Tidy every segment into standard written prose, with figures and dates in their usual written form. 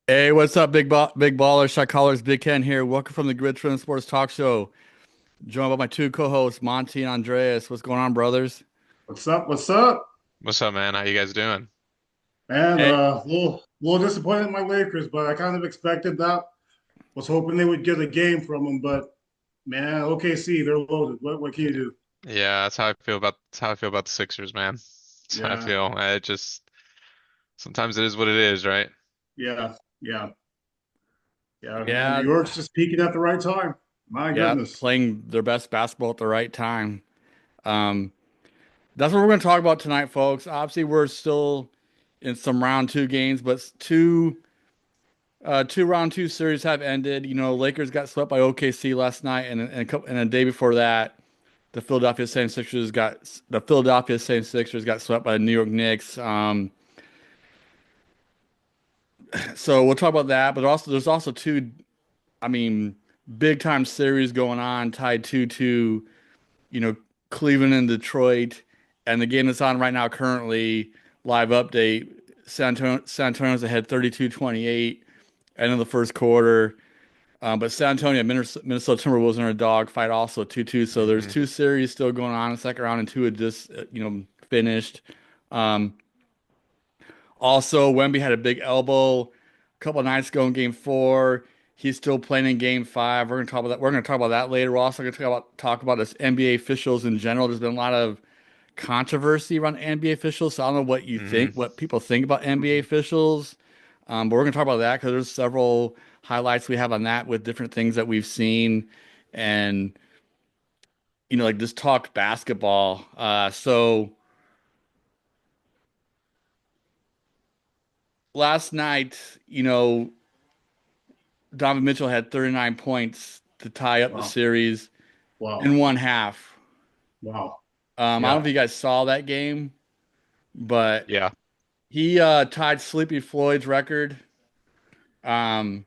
Hey, what's up, big baller, shot callers, Big Ken here. Welcome from the Grid Trim Sports Talk Show. Joined by my two co-hosts, Monty and Andreas. What's going on, brothers? What's up? What's up, What's up, man? How you guys doing? man? Hey, Little disappointed in my Lakers, but I kind of expected that. Was hoping they would get a game from them, but man, OKC, they're loaded. What can you do? Yeah, that's how I feel about the Sixers, man. That's how I Yeah, feel. I just sometimes it is what it is, right? yeah, yeah, yeah, man. New yeah, York's just peaking at the right time. My yeah, goodness. playing their best basketball at the right time. Um, that's what we're going to talk about tonight, folks. Obviously, we're still in some round two games, but two round two series have ended. Lakers got swept by OKC last night, and a day before that, the Philadelphia 76ers got swept by the New York Knicks. So we'll talk about that, but there's also two, I mean, big time series going on tied to you know Cleveland and Detroit, and the game that's on right now currently live update. San Antonio's ahead 32-28 end of the first quarter. But San Antonio, Minnesota Timberwolves are in a dog fight also 2-2. So there's hmm two series still going on in the second round, and two had just finished. Um, Also, Wemby had a big elbow a couple of nights ago in Game 4. He's still playing in Game 5. We're gonna talk about that. We're gonna talk about that later. We're also gonna talk about this NBA officials in general. There's been a lot of controversy around NBA officials. So I don't know hmm what people think about NBA officials. But we're gonna talk about that because there's several highlights we have on that with different things that we've seen, and like just talk basketball. So last night, Donovan Mitchell had 39 points to tie up the Wow, series wow, in one half. wow. I don't know Yeah, if you guys saw that game, but Yeah. he tied Sleepy Floyd's record. Um,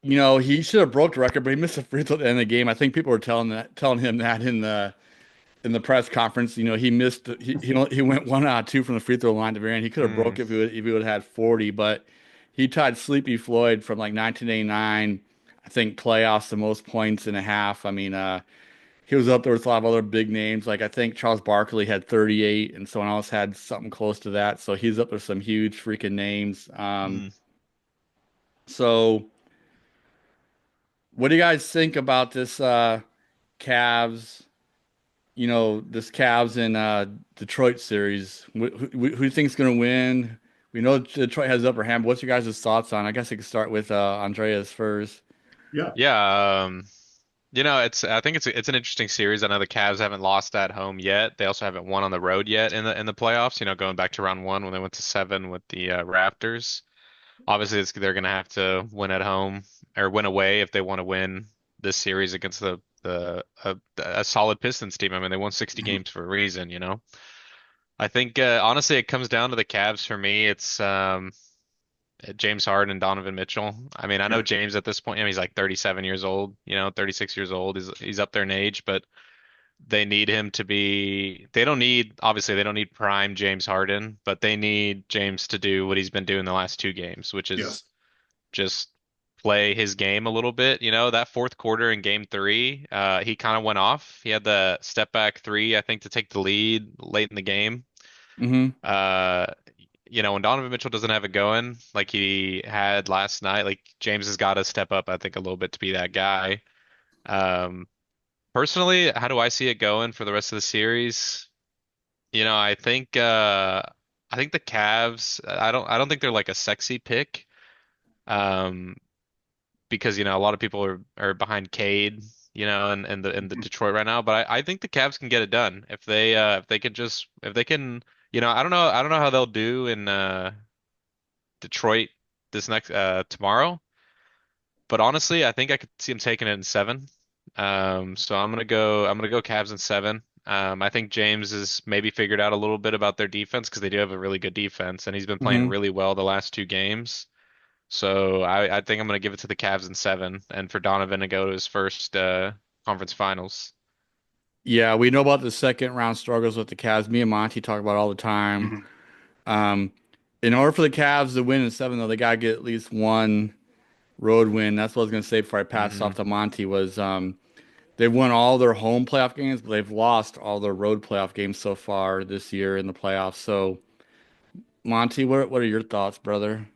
he should have broke the record, but he missed a free throw at the end of the game. I think people were telling him that in the press conference. He missed he went 1 out of 2 from the free throw line at the very end. He could have Mm. broke if he would have had 40, but he tied Sleepy Floyd from like 1989. I think playoffs the most points in a half. I mean, he was up there with a lot of other big names. Like I think Charles Barkley had 38, and someone else had something close to that. So he's up there with some huge freaking names. Mm. So what do you guys think about this Cavs? This Cavs and Detroit series. Who do you think's going to win? We know Detroit has the upper hand, but what's your guys' thoughts on? I guess I could start with Andreas first. yeah. Yeah. I think it's an interesting series. I know the Cavs haven't lost at home yet. They also haven't won on the road yet in the playoffs. Going back to round one when they went to seven with the Raptors. Obviously, they're going to have to win at home or win away if they want to win this series against a solid Pistons team. I mean, they won 60 Mhm. games for a reason. I think honestly, it comes down to the Cavs for me. It's James Harden and Donovan Mitchell. I mean, I know Yeah. James at this point, he's like 37 years old, 36 years old. He's up there in age, but they need him to be. They don't need prime James Harden, but they need James to do what he's been doing the last two games, which is Yes. just play his game a little bit. That fourth quarter in game three, he kind of went off. He had the step back three, I think, to take the lead late in the game. Hmm. Uh, when Donovan Mitchell doesn't have it going like he had last night, like James has got to step up, I think, a little bit to be that guy. Um, Personally, how do I see it going for the rest of the series? I think the Cavs, I don't think they're like a sexy pick. Um, because a lot of people are behind Cade, in the Mhm. Detroit right now. But I think the Cavs can get it done if they can. I don't know how they'll do in Detroit this next tomorrow. But honestly, I think I could see them taking it in seven. So I'm gonna go Cavs in seven. I think James has maybe figured out a little bit about their defense because they do have a really good defense, and he's been playing Hmm. really well the last two games. So I think I'm going to give it to the Cavs in seven, and for Donovan to go to his first conference finals. Yeah, we know about the second round struggles with the Cavs. Me and Monty talk about it all the time. Mhm. Um, In order for the Cavs to win in seven, though, they gotta get at least one road win. That's what I was gonna say before I passed Hmm. off to Monty. Was they've won all their home playoff games, but they've lost all their road playoff games so far this year in the playoffs. So, Monty, what are your thoughts, brother?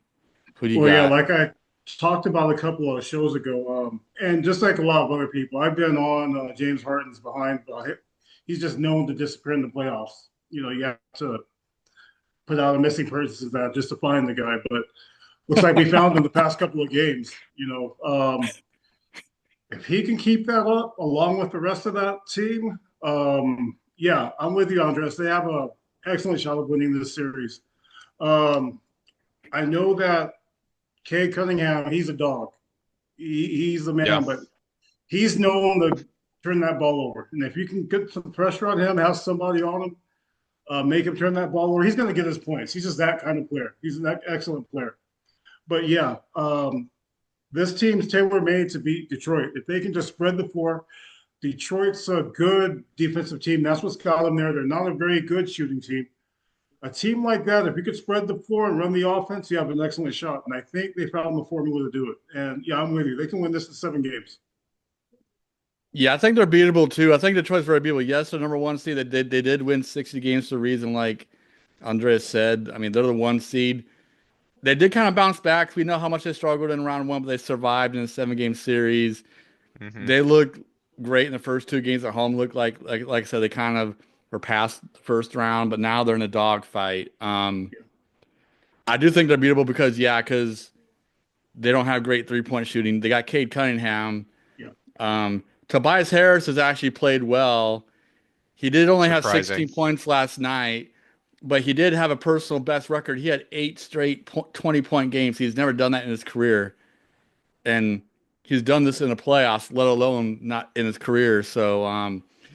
Who do you Well, yeah, got? like I talked about a couple of shows ago, and just like a lot of other people, I've been on James Harden's behind. He's just known to disappear in the playoffs. You have to put out a missing persons that just to find the guy. But looks like we found him the past couple of games. If he can keep that up along with the rest of that team, yeah, I'm with you, Andres. They have a excellent shot of winning this series. Um, I know that Cade Cunningham, he's a dog. He's the Yeah, man, but he's known to turn that ball over. And if you can get some pressure on him, have somebody on him, make him turn that ball over, he's going to get his points. He's just that kind of player. He's an excellent player. But yeah, this team's tailor made to beat Detroit. If they can just spread the floor, Detroit's a good defensive team. That's what's got them there. They're not a very good shooting team. A team like that, if you could spread the floor and run the offense, you have an excellent shot. And I think they found the formula to do it. And yeah, I'm with you. They can win this in 7 games. Yeah, I think they're beatable too. I think Detroit's very beatable. Yes, they're number one seed. They did win 60 games for a reason, like Andres said. I mean, they're the one seed. They did kind of bounce back. We know how much they struggled in round one, but they survived in a 7 game series. hmm They looked great in the first two games at home. Looked like I said, they kind of were past the first round, but now they're in a dogfight. I do think they're beatable because they don't have great 3-point shooting. They got Cade Cunningham. Yeah. Tobias Harris has actually played well. He did only have surprising. 16 points last night, but he did have a personal best record. He had eight straight 20-point games. He's never done that in his career, and he's done this in the playoffs, let alone not in his career. So,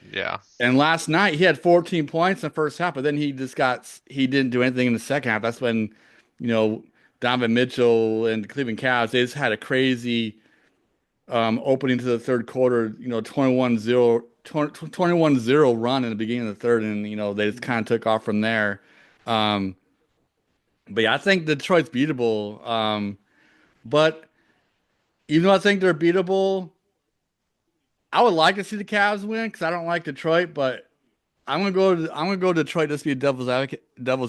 Yeah, and last night he had 14 points in the first half, but then he didn't do anything in the second half. That's when, you know, Donovan Mitchell and the Cleveland Cavs, they just had a crazy opening to the third quarter, 21-0 run in the beginning of the third, and they just kind of took off from there. Um, but yeah, I think Detroit's beatable. But even though I think they're beatable, I would like to see the Cavs win because I don't like Detroit, but I'm gonna go Detroit just to be a devil's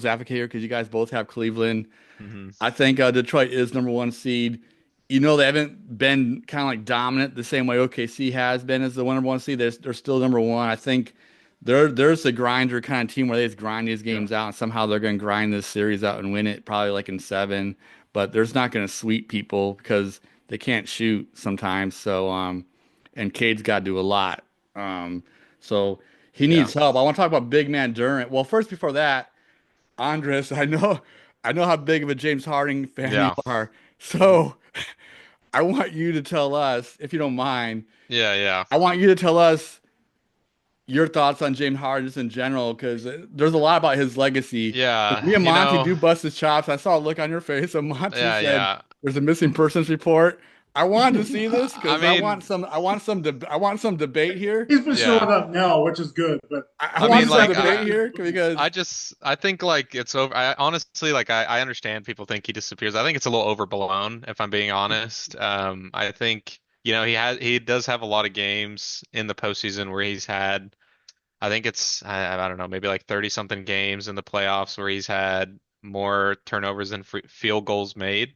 advocate here because you guys both have Cleveland. hmm I think Detroit is number one seed. They haven't been kind of like dominant the same way OKC has been as the number one seed. They're still number one. I think there's a grinder kind of team where they just grind these Yeah. games out, and somehow they're going to grind this series out and win it, probably like in seven. But there's not going to sweep people because they can't shoot sometimes. So and Cade's got to do a lot. So he Yeah. needs help. I want to talk about big man Duren. Well, first before that. Andres, I know how big of a James Harden fan you Yeah. are. Mhm. So I want you to tell us, if you don't mind, Yeah. Yeah. I want you to tell us your thoughts on James Harden just in general, because there's a lot about his legacy. 'Cause Yeah. me and Monty do bust his chops. I saw a look on your face, and Monty Yeah. said Yeah. there's a missing persons report. I wanted to see this I because I want mean, some, I want some, I want some debate here. He's been showing yeah. up now, which is good. But I I he want mean, just some like, hasn't debate looked I, good here lately. because I think like it's over. I honestly, like, I understand people think he disappears. I think it's a little overblown, if I'm being honest. I think, he does have a lot of games in the postseason where he's had, I think I don't know, maybe like 30 something games in the playoffs where he's had more turnovers than field goals made,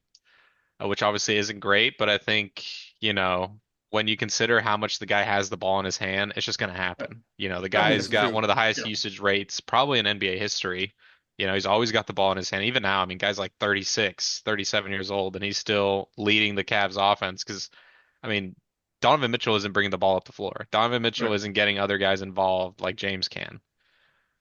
which obviously isn't great, but I think, when you consider how much the guy has the ball in his hand, it's just going to happen. The I mean, guy's it's got true. one of the highest Yeah. usage rates probably in NBA history. He's always got the ball in his hand. Even now, I mean, guy's like 36, 37 years old, and he's still leading the Cavs offense because, I mean, Donovan Mitchell isn't bringing the ball up the floor. Donovan Mitchell Right. isn't getting other guys involved like James can.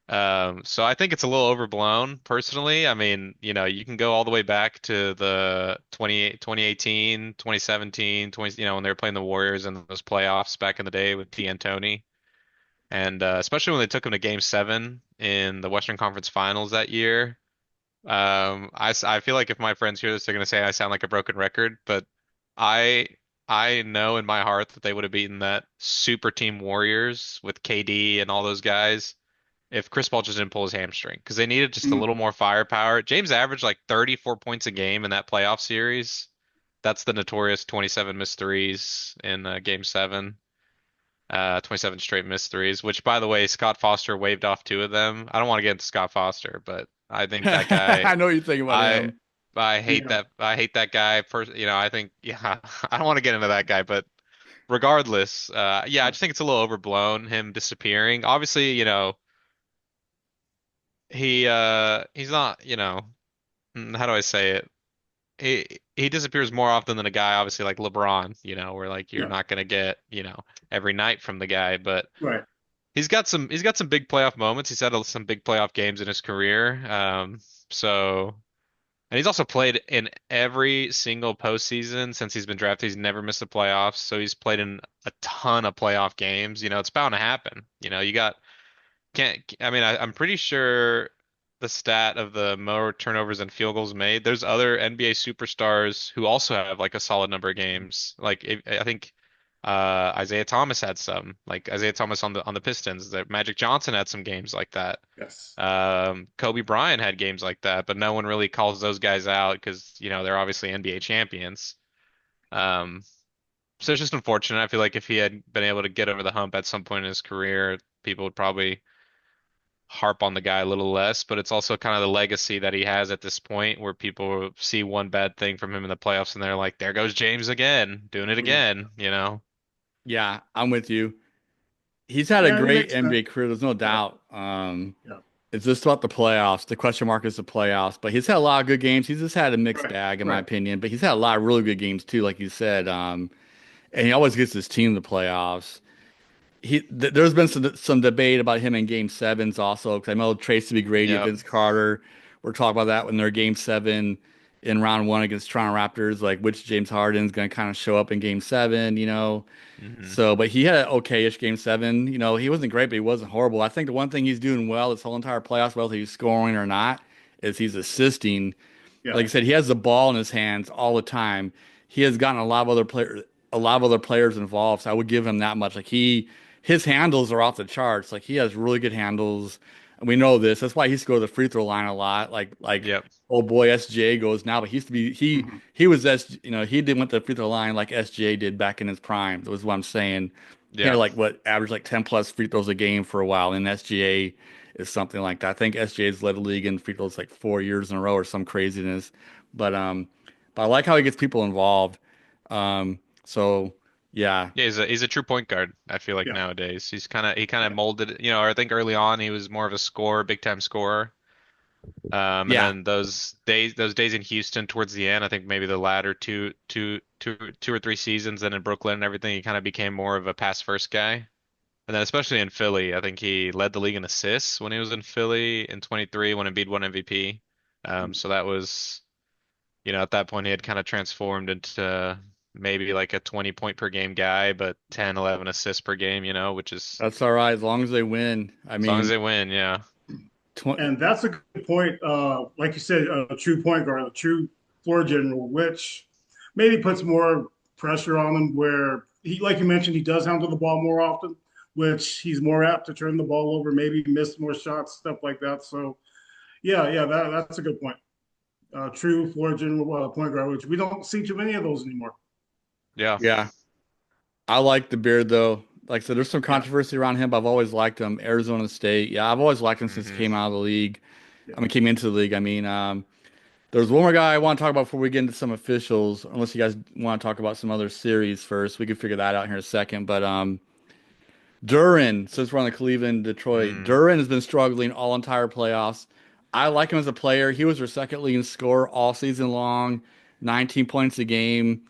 So I think it's a little overblown personally. I mean, you can go all the way back to the 2018, 2017, 20, when they were playing the Warriors in those playoffs back in the day with D'Antoni. And especially when they took him to game seven in the Western Conference Finals that year. I feel like if my friends hear this, they're going to say I sound like a broken record, but I, I know in my heart that they would have beaten that super team Warriors with KD and all those guys if Chris Paul just didn't pull his hamstring because they needed just a Mm, little more firepower. James averaged like 34 points a game in that playoff series. That's the notorious 27 missed threes in Game 7. 27 straight missed threes, which by the way, Scott Foster waved off 2 of them. I don't want to get into Scott Foster, but I think that guy, I know what you think about I him. yeah. I hate that guy. I think yeah, I don't want to get into that guy, but regardless, yeah, I just think it's a little overblown him disappearing. Obviously, he's not, how do I say it? He disappears more often than a guy obviously like LeBron, where like you're Yeah. not gonna get, every night from the guy, but Right. he's got some big playoff moments. He's had some big playoff games in his career. So and he's also played in every single postseason since he's been drafted. He's never missed the playoffs. So he's played in a ton of playoff games. It's bound to happen. You got can't I mean I'm pretty sure the stat of the more turnovers and field goals made. There's other NBA superstars who also have like a solid number of games. Like I think Isaiah Thomas had some. Like Isaiah Thomas on the Pistons. That Magic Johnson had some games like that. Yes. Kobe Bryant had games like that, but no one really calls those guys out because they're obviously NBA champions. Um, so it's just unfortunate. I feel like if he had been able to get over the hump at some point in his career, people would probably harp on the guy a little less, but it's also kind of the legacy that he has at this point where people see one bad thing from him in the playoffs and they're like, there goes James again, doing it Oh, yeah. again. Yeah, I'm with you. He's had a Yeah, it great makes sense. NBA career. There's no Yeah. doubt. Yeah. It's just about the playoffs. The question mark is the playoffs. But he's had a lot of good games. He's just had a mixed Right. bag, in my Right. opinion. But he's had a lot of really good games too, like you said. And he always gets his team to the playoffs. There's been some debate about him in Game Sevens also, because I know Tracy McGrady and Yep. Vince Carter were talking about that when they're Game 7 in round one against Toronto Raptors, like which James Harden's going to kind of show up in Game 7. Hmm. So, but he had an okay-ish Game 7. He wasn't great, but he wasn't horrible. I think the one thing he's doing well this whole entire playoffs, whether he's scoring or not, is he's assisting. Yeah. Like I said, he has the ball in his hands all the time. He has gotten a lot of other players involved. So I would give him that much. Like his handles are off the charts. Like he has really good handles. And we know this. That's why he used to go to the free throw line a lot. Like Yep. old boy SGA goes now, but he used to be Mhm. he was he did went to the free throw line like SGA did back in his prime. That was what I'm saying. He had Yeah. like what average like 10 plus free throws a game for a while, and SGA is something like that. I think SGA's led the league in free throws like 4 years in a row or some craziness. But um, but I like how he gets people involved. So yeah, Yeah, he's a true point guard, I feel like Yeah. nowadays. He kind of Yeah. molded, I think early on he was more of a scorer, big time scorer. And yeah, then those days in Houston towards the end, I think maybe the latter two or three seasons, and in Brooklyn and everything, he kind of became more of a pass first guy. And then especially in Philly, I think he led the league in assists when he was in Philly in 23 when Embiid won MVP. So that was, at that point he had kind of transformed into maybe like a 20 point per game guy, but 10, 11 assists per game, which is that's all right as long as they win. I as long as mean, they win, yeah. tw And that's a good point. Like you said, a true point guard, a true floor general, which maybe puts more pressure on him. Where he, like you mentioned, he does handle the ball more often, which he's more apt to turn the ball over, maybe miss more shots, stuff like that. So, yeah, that's a good point. True floor general point guard, which we don't see too many of those anymore. Yeah. yeah, I like the beard though. Like I said, there's some Yeah, controversy around him, but I've always liked him. Arizona State, yeah, I've always liked him since he Hmm. came out of the league. yeah. I mean, came into the league. I mean, there's one more guy I want to talk about before we get into some officials. Unless you guys want to talk about some other series first, we can figure that out here in a second. But Duren, since we're on the Cleveland, Detroit, Mm. Duren has been struggling all entire playoffs. I like him as a player. He was their second leading scorer all season long, 19 points a game.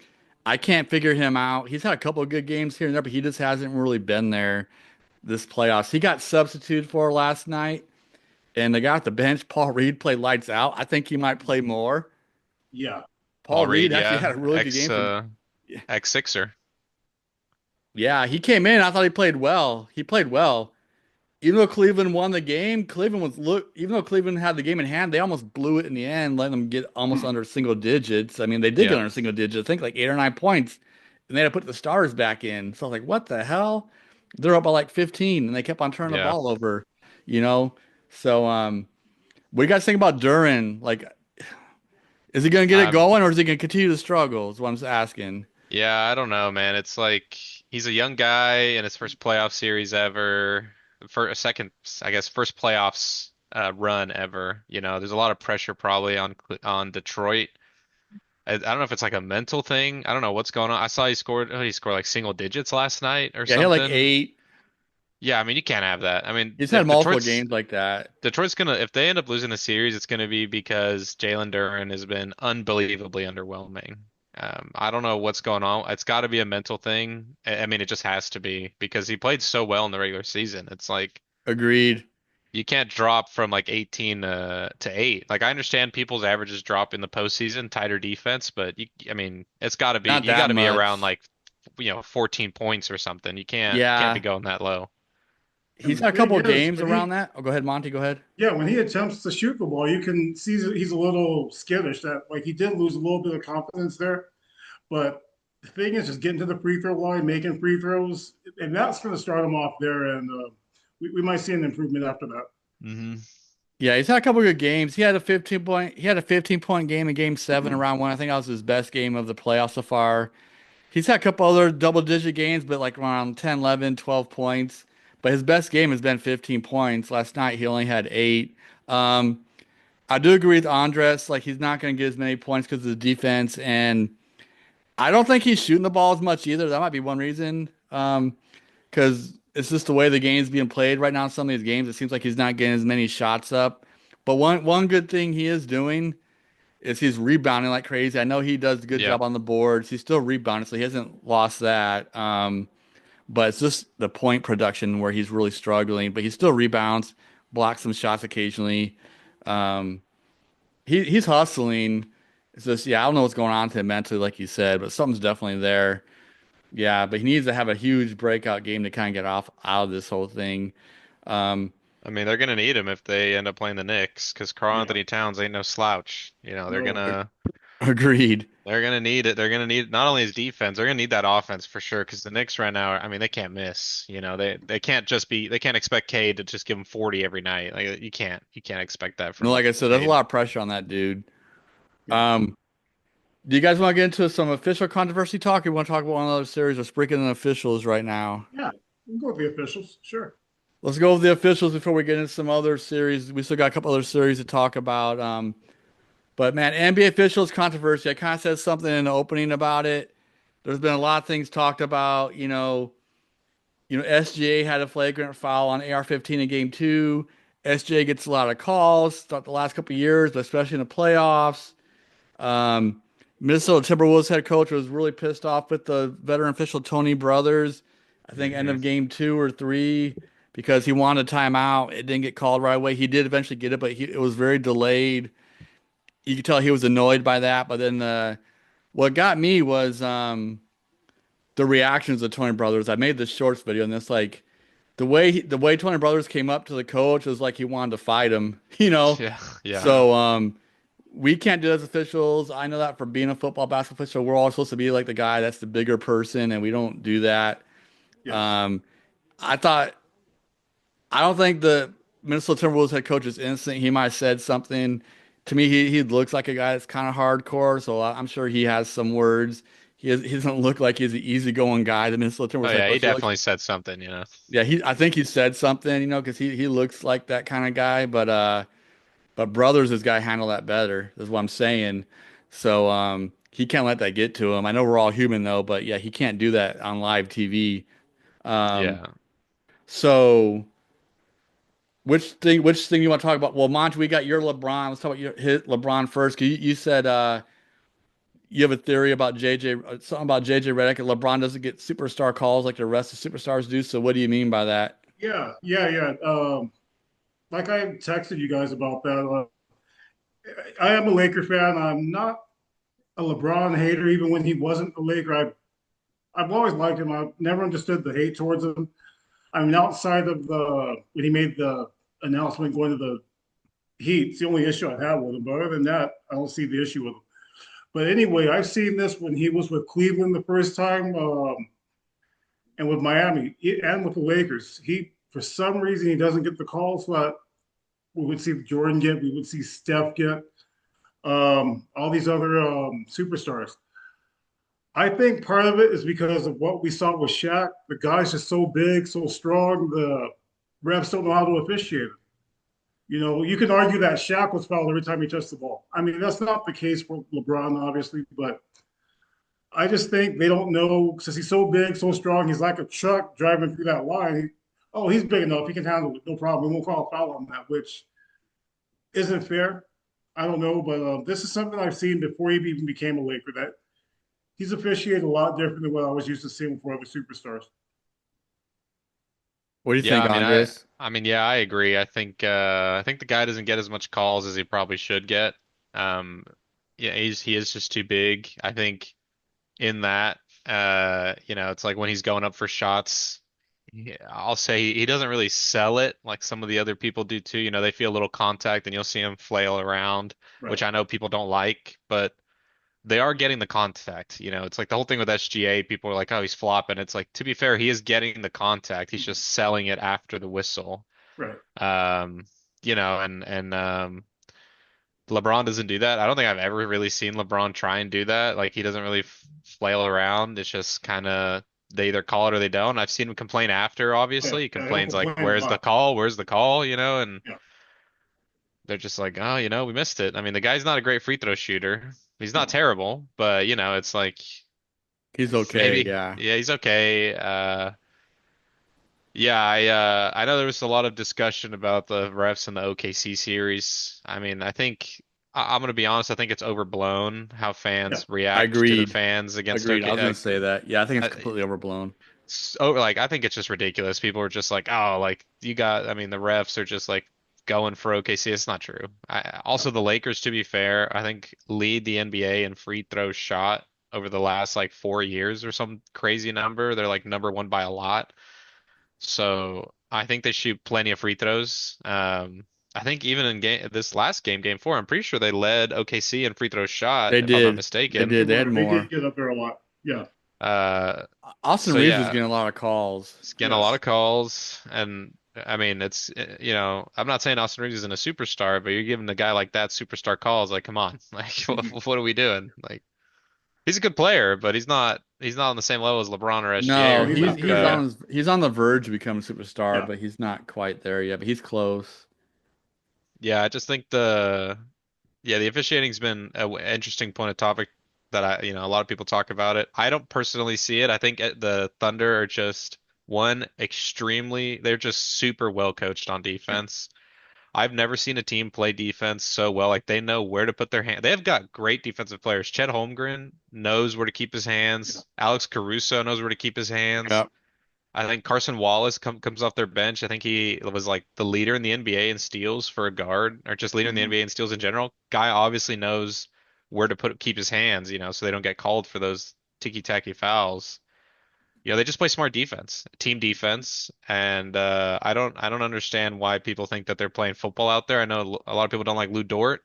I can't figure him out. He's had a couple of good games here and there, but he just hasn't really been there this playoffs. He got substituted for last night, and the guy at the bench, Paul Reed, played lights out. I think he might play more. Yeah. Paul Paul Reed Reed, actually had yeah. a really good game for. Ex Sixer. Yeah, he came in. I thought he played well. He played well. Even though Cleveland won the game, even though Cleveland had the game in hand, they almost blew it in the end, letting them get almost under single digits. I mean, they did get Yeah. under single digits, I think like 8 or 9 points, and they had to put the stars back in. So I was like, what the hell? They're up by like 15, and they kept on turning the Yeah. ball over. you know. So what do you guys think about Duren? Like, is he gonna get it Um, going, or is he gonna continue to struggle? Is what I'm just asking. yeah, I don't know, man. It's like he's a young guy in his first playoff series ever, for a second, I guess, first playoffs run ever. There's a lot of pressure probably on Detroit. I don't know if it's like a mental thing. I don't know what's going on. I saw he scored like single digits last night or Yeah, he had like something. 8. Yeah, I mean, you can't have that. I mean, He's had if multiple games like that. Detroit's gonna if they end up losing the series, it's gonna be because Jalen Duren has been unbelievably underwhelming. I don't know what's going on. It's got to be a mental thing. I mean, it just has to be because he played so well in the regular season. It's like Agreed. you can't drop from like 18 to 8. Like I understand people's averages drop in the postseason, tighter defense, but I mean, Not you that got to be around much. like 14 points or something. You can't be Yeah, going that low. he's And the had a thing couple of is, games around that. Oh, go ahead, Monty. Go ahead. when he attempts to shoot the ball, you can see that he's a little skittish. That like he did lose a little bit of confidence there. But the thing is, just getting to the free throw line, making free throws, and that's going to start him off there. And we might see an improvement after that. Hmm. Yeah, he's had a couple of good games. He had a 15-point game in game 7 around one. I think that was his best game of the playoffs so far. He's had a couple other double digit games, but like around 10, 11, 12 points. But his best game has been 15 points. Last night he only had 8. Um, I do agree with Andres. Like he's not going to get as many points because of the defense, and I don't think he's shooting the ball as much either. That might be one reason. Because it's just the way the game's being played right now in some of these games. It seems like he's not getting as many shots up. But one good thing he is doing is he's rebounding like crazy. I know he does a good Yeah. job on the boards. He's still rebounding, so he hasn't lost that. But it's just the point production where he's really struggling. But he still rebounds, blocks some shots occasionally. Um, he's hustling. It's just I don't know what's going on to him mentally, like you said, but something's definitely there. Yeah, but he needs to have a huge breakout game to kind of get off out of this whole thing. Um, I mean, they're gonna need him if they end up playing the Knicks, because Karl Yeah, Anthony Towns ain't no slouch. They're no, agreed. gonna need it. They're gonna need not only his defense, they're gonna need that offense for sure. Because the Knicks right now, I mean, they can't miss. They can't expect Cade to just give them 40 every night. Like you can't expect that No, from like I said, there's a Cade. lot of pressure on that dude. yeah, Um, do you guys want to get into some official controversy talk? Or you want to talk about one other series or sprinkling in officials right now? yeah. We'll go with the officials, sure. Let's go with the officials before we get into some other series. We still got a couple other series to talk about. But man, NBA officials controversy. I kind of said something in the opening about it. There's been a lot of things talked about. SGA had a flagrant foul on AR-15 in Game 2. SGA gets a lot of calls throughout the last couple of years, but especially in the playoffs. Um, Minnesota Timberwolves head coach was really pissed off with the veteran official Tony Brothers. I think end Hmm. of Game 2 or 3 because he wanted a timeout. It didn't get called right away. He did eventually get it, but it was very delayed. You could tell he was annoyed by that. But then what got me was the reactions of Tony Brothers. I made this shorts video, and it's like the way Tony Brothers came up to the coach was like he wanted to fight him, you know. Yeah, yeah, So we can't do it as officials. I know that for being a football basketball official, we're all supposed to be like the guy that's the bigger person, and we don't do that. Yes. Um, I thought I don't think the Minnesota Timberwolves head coach is innocent. He might have said something. To me, he looks like a guy that's kind of hardcore, so I'm sure he has some words. He doesn't look like he's an easygoing guy. The Minnesota oh Timberwolves head yeah, he coach. He looks, definitely said something. yeah, I think he said something, because he looks like that kind of guy. But Brothers has got to handle that better. Is what I'm saying. So he can't let that get to him. I know we're all human though, but yeah, he can't do that on live TV. Um, Yeah. so. Which thing you want to talk about? Well, Monty, we got your LeBron. Let's talk about your hit LeBron first. 'Cause you said you have a theory about JJ, something about JJ Redick. LeBron doesn't get superstar calls like the rest of superstars do. So what do you mean by that? Yeah, yeah, yeah. Like I texted you guys about that. I am a Laker fan. I'm not a LeBron hater, even when he wasn't a Laker. I've always liked him. I've never understood the hate towards him. I mean, outside of the when he made the announcement going to the Heat, it's the only issue I have with him. But other than that, I don't see the issue with him. But anyway, I've seen this when he was with Cleveland the first time, and with Miami and with the Lakers. for some reason he doesn't get the calls that we would see Jordan get, we would see Steph get, all these other superstars. I think part of it is because of what we saw with Shaq. The guy's just so big, so strong. The refs don't know how to officiate it. You know, you can argue that Shaq was fouled every time he touched the ball. I mean, that's not the case for LeBron, obviously, but I just think they don't know since he's so big, so strong. He's like a truck driving through that line. Oh, he's big enough. He can handle it. No problem. We won't call a foul on that, which isn't fair. I don't know, but this is something I've seen before he even became a Laker. That he's officiated a lot different than what I was used to seeing for other superstars. What do you Yeah, think, I mean, I Andres? I mean, yeah, I agree. I think the guy doesn't get as much calls as he probably should get. Um, yeah, he is just too big. I think in that, it's like when he's going up for shots, I'll say he doesn't really sell it like some of the other people do too. You know, they feel a little contact and you'll see him flail around, which Right. I know people don't like, but they are getting the contact. You know, it's like the whole thing with SGA, people are like, oh, he's flopping. It's like, to be fair, he is getting the contact. He's just selling it after the whistle. Right. Um, and LeBron doesn't do that. I don't think I've ever really seen LeBron try and do that. Like he doesn't really flail around. It's just kind of they either call it or they don't. I've seen him complain after, Yeah. obviously. He Yeah. He'll complains like, complain a "Where's the lot. call? Where's the call?" And Yeah. they're just like, "Oh, we missed it." I mean, the guy's not a great free throw shooter. He's not No. terrible, but it's like He's okay. maybe Yeah. yeah, he's okay. Yeah, I know there was a lot of discussion about the refs in the OKC series. I mean, I'm gonna be honest, I think it's overblown how Yeah. fans I react to the agreed. fans against Agreed. I was OK. gonna say that. Yeah, I think it's Uh, completely overblown. like I think it's just ridiculous. People are just like, "Oh, like I mean, the refs are just like going for OKC." It's not true. Also, the Lakers, to be fair, I think lead the NBA in free throw shot over the last like 4 years or some crazy number. They're like number one by a lot. So I think they shoot plenty of free throws. I think even in this last game, game four, I'm pretty sure they led OKC in free throw shot, They if I'm not did. They mistaken. did. They had They did more. get up there a lot. Yeah. Uh, Austin so Reeves was yeah, getting a lot of calls. it's getting a lot Yes. of calls, and I mean, I'm not saying Austin Reeves isn't a superstar, but you're giving a guy like that superstar calls. Like, come on, like, Mhm. what are we doing? Like, he's a good player, but he's not on the same level as LeBron or SGA No, No, or he's he's not he's there Luca. yet. on he's on the verge to become a superstar, Yeah. but he's not quite there yet. But he's close. Yeah, I just think the officiating's been an interesting point of topic that a lot of people talk about it. I don't personally see it. I think the Thunder are just they're just super well coached on Yeah. defense. I've never seen a team play defense so well. Like they know where to put their hand. They've got great defensive players. Chet Holmgren knows where to keep his Yeah. hands. Alex Caruso knows where to keep his hands. Yeah. I think Carson Wallace comes off their bench. I think he was like the leader in the NBA in steals for a guard, or just leader in the Mhm. NBA in steals in general. Guy obviously knows where to keep his hands, so they don't get called for those ticky-tacky fouls. They just play smart defense, team defense, and I don't understand why people think that they're playing football out there. I know a lot of people don't like Lou Dort.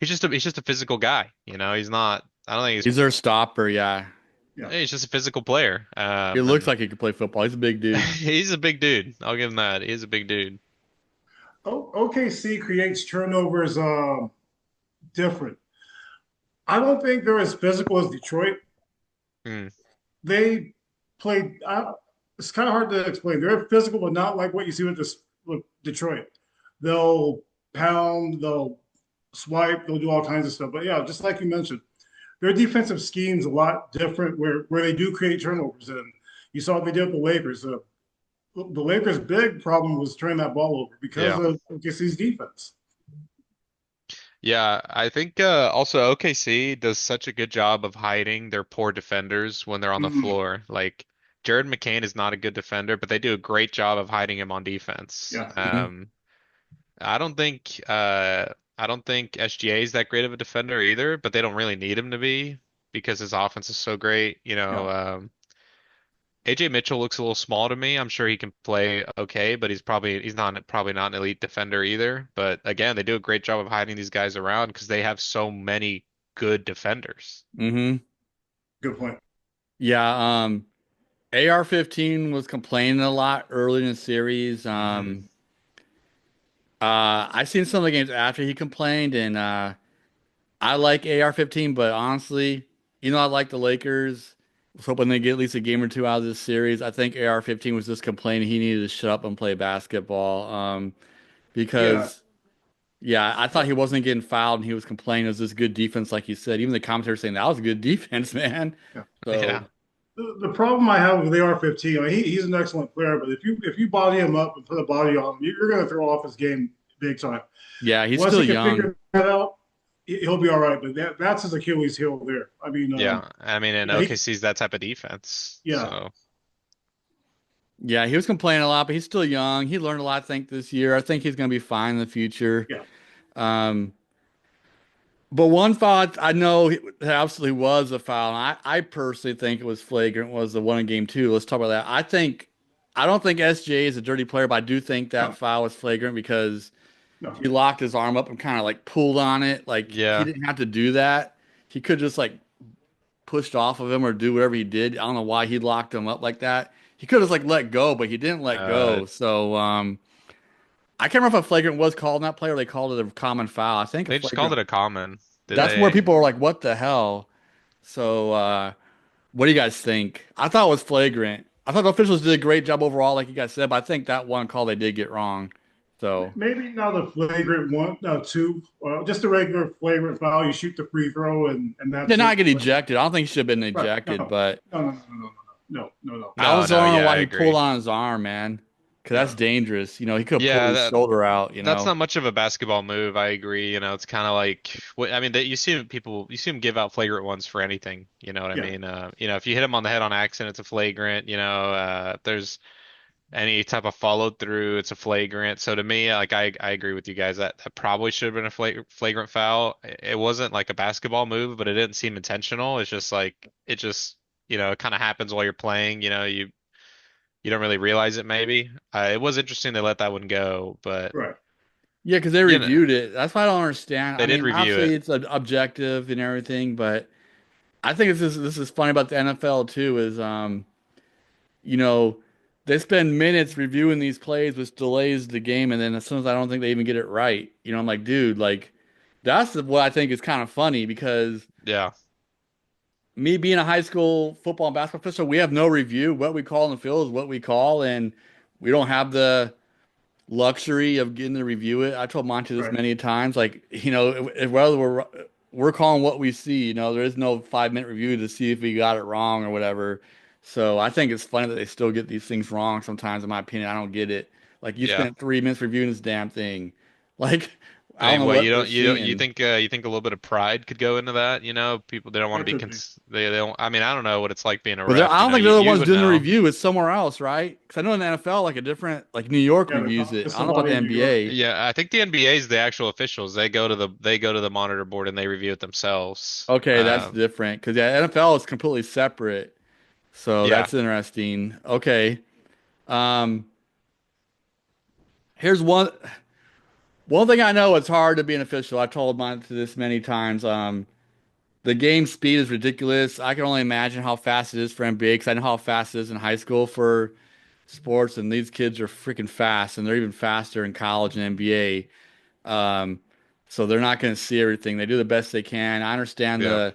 He's just a physical guy. He's not. I don't think He's their stopper. Yeah. Yeah. he's just a physical player. He looks And like he could play football. He's a big dude. he's a big dude. I'll give him that. He's a big dude. OKC creates turnovers different. I don't think they're as physical as Detroit. Hmm. They play. It's kind of hard to explain. They're physical, but not like what you see with with Detroit. They'll pound, they'll swipe, they'll do all kinds of stuff. But yeah, just like you mentioned, their defensive scheme's a lot different where they do create turnovers. And you saw what they did with the Lakers. The Lakers' big problem was turning that ball over because Yeah. of OKC's defense. Yeah, I think also OKC does such a good job of hiding their poor defenders when they're on the Mm, floor. Like Jared McCain is not a good defender, but they do a great job of hiding him on defense. yeah. Mhm. I don't think SGA is that great of a defender either, but they don't really need him to be because his offense is so great. Yeah. AJ Mitchell looks a little small to me. I'm sure he can play okay, but he's probably not an elite defender either. But again, they do a great job of hiding these guys around because they have so many good defenders. Mhm. Good point. Yeah. AR-15 was complaining a lot early in the series. Hmm. I seen some of the games after he complained, and I like AR-15, but honestly, I like the Lakers. Was hoping they get at least a game or two out of this series. I think AR-15 was just complaining he needed to shut up and play basketball. Yeah, Because yeah, I thought he wasn't getting fouled, and he was complaining it was this good defense, like you said. Even the commentator saying that was a good defense, man. yeah. Yeah. So The problem I have with AR-15, I mean, he's an excellent player, but if you body him up and put a body on him, you're going to throw off his game big time. yeah, he's Once still he can young. figure that out, he'll be all right. But that's his Achilles heel there. I mean, Yeah. I mean, and yeah, OKC's that type of defense. yeah, So Yeah, he was complaining a lot, but he's still young. He learned a lot, I think, this year. I think he's going to be fine in the future. yeah. Um, but one foul I know it absolutely was a foul. And I personally think it was flagrant, was the one in game two. Let's talk about that. I don't think SJ is a dirty player, but I do think that No, foul was flagrant because no, he locked his arm up and kind of like pulled on it. Like he yeah. didn't have to do that. He could just like pushed off of him or do whatever he did. I don't know why he locked him up like that. He could have like let go, but he didn't let Uh, go. So I can't remember if a flagrant was called in that play or they called it a common foul. I think a they just called flagrant. it a common. Did That's where they? people are like, "What the hell?" So what do you guys think? I thought it was flagrant. I thought the officials did a great job overall, like you guys said, but I think that one call they did get wrong. So maybe not a flagrant one, no two, just a regular flagrant foul. You shoot the free throw and did that's not it. get But ejected. I don't think he should have been right, ejected, no, but no, no, no, no, no, no, no, no. I No, also no, don't know yeah, I why he pulled agree. on his arm, man. Because that's Yeah, dangerous. He could have pulled Yeah, his shoulder out, that's not much of a basketball move. I agree. It's kind of like I mean, that you see them give out flagrant ones for anything. You know what I yeah, mean? If you hit them on the head on accident, it's a flagrant. If there's any type of follow through, it's a flagrant. So to me, like I agree with you guys that that probably should have been a flagrant foul. It wasn't like a basketball move, but it didn't seem intentional. It's just like it just it kind of happens while you're playing. You don't really realize it maybe. It was interesting they let that one go, but right. Yeah, because they you know reviewed it. That's why I don't understand. they I did mean, review obviously it. it's objective and everything, but I think this is funny about the NFL too. Is you know, they spend minutes reviewing these plays, which delays the game, and then as soon as I don't think they even get it right, I'm like, dude, like that's what I think is kind of funny because Yeah. me being a high school football and basketball official, we have no review. What we call in the field is what we call, and we don't have the luxury of getting to review it. I told Monty this Right. many times, like, whether we're calling what we see, there is no 5 minute review to see if we got it wrong or whatever. So I think it's funny that they still get these things wrong sometimes, in my opinion. I don't get it. Like you Yeah. spent 3 minutes reviewing this damn thing. Like, I I don't mean, know what what they're you seeing. think you think a little bit of pride could go into that, people they don't want to That be could be. they don't I mean, I don't know what it's like being a Well, ref, I don't think they're you the you ones would doing the know. review. It's somewhere else, right? Because I know in the NFL, like a different, like New York Yeah, they're reviews talking it. to I don't know about somebody the in New York. NBA. Yeah, I think the NBA is the actual officials. They go to the monitor board and they review it themselves. Okay, that's different. Because yeah, NFL is completely separate. So Yeah. that's interesting. Okay. Um, here's one thing I know it's hard to be an official. I've told mine to this many times. The game speed is ridiculous. I can only imagine how fast it is for NBA because I know how fast it is in high school for sports, and these kids are freaking fast, and they're even faster in college and NBA. Um, so they're not going to see everything. They do the best they can. I understand Yeah. the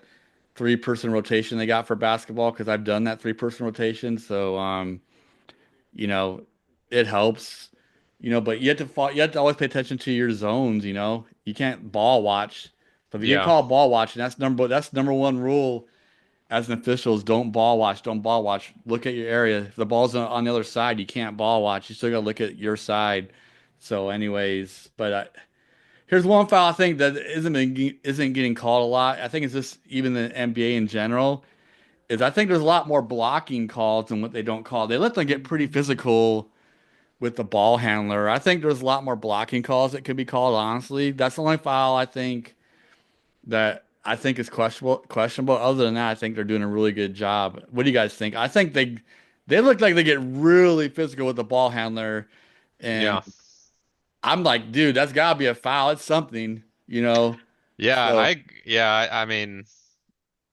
three-person rotation they got for basketball because I've done that three-person rotation. So you know, it helps, but you have to always pay attention to your zones, You can't ball watch. So if you get Yeah. called ball watching, that's number one rule as an official is don't ball watch. Don't ball watch. Look at your area. If the ball's on the other side, you can't ball watch. You still gotta look at your side. So anyways, but here's one foul I think that isn't getting called a lot. I think it's just even the NBA in general is I think there's a lot more blocking calls than what they don't call. They let them get pretty physical with the ball handler. I think there's a lot more blocking calls that could be called, honestly. That's the only foul I think is questionable. Other than that, I think they're doing a really good job. What do you guys think? I think they look like they get really physical with the ball handler, and Yeah. I'm like, dude, that's gotta be a foul. It's something. Yeah, So I mean,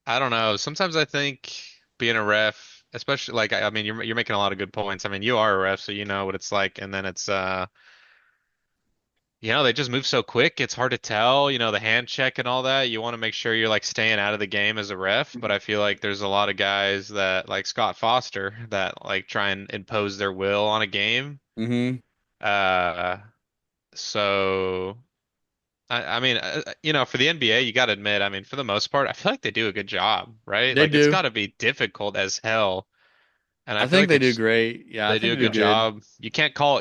I don't know. Sometimes I think being a ref especially like I mean you're making a lot of good points. I mean you are a ref, so you know what it's like, and then it's they just move so quick. It's hard to tell, the hand check and all that. You want to make sure you're like staying out of the game as a ref, but I feel like there's a lot of guys that like Scott Foster that like try and impose their will on a game. Hmm. Uh, so I mean, for the NBA, you got to admit, I mean, for the most part, I feel like they do a good job, right? They Like it's do. got to be difficult as hell, and I I feel think like they do great. Yeah, I they think do a they do good good. job. You can't call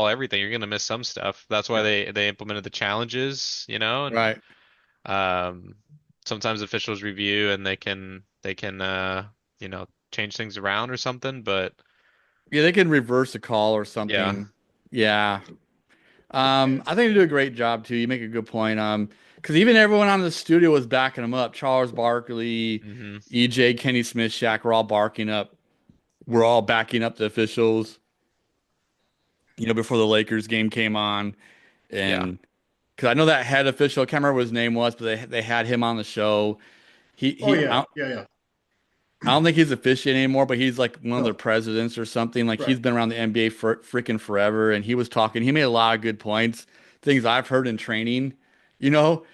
everything. You're gonna miss some stuff. That's why Yeah. they implemented the challenges, and Right. um, sometimes officials review and they can change things around or something. But Yeah, they can reverse a call or yeah, something. Yeah. Okay. I think they do a great job too. You make a good point. Because even everyone on the studio was backing them up. Charles Barkley, hmm EJ, Kenny Smith, Shaq were all barking up. We're all backing up the officials, before the Lakers game came on. yeah, And because I know that head official, I can't remember what his name was, but they had him on the show. He Oh he yeah, yeah, yeah. I don't think he's officiating anymore, but he's like one of their No, presidents or something. Like he's right. been around the NBA for freaking forever, and he was talking. He made a lot of good points, things I've heard in training. You know,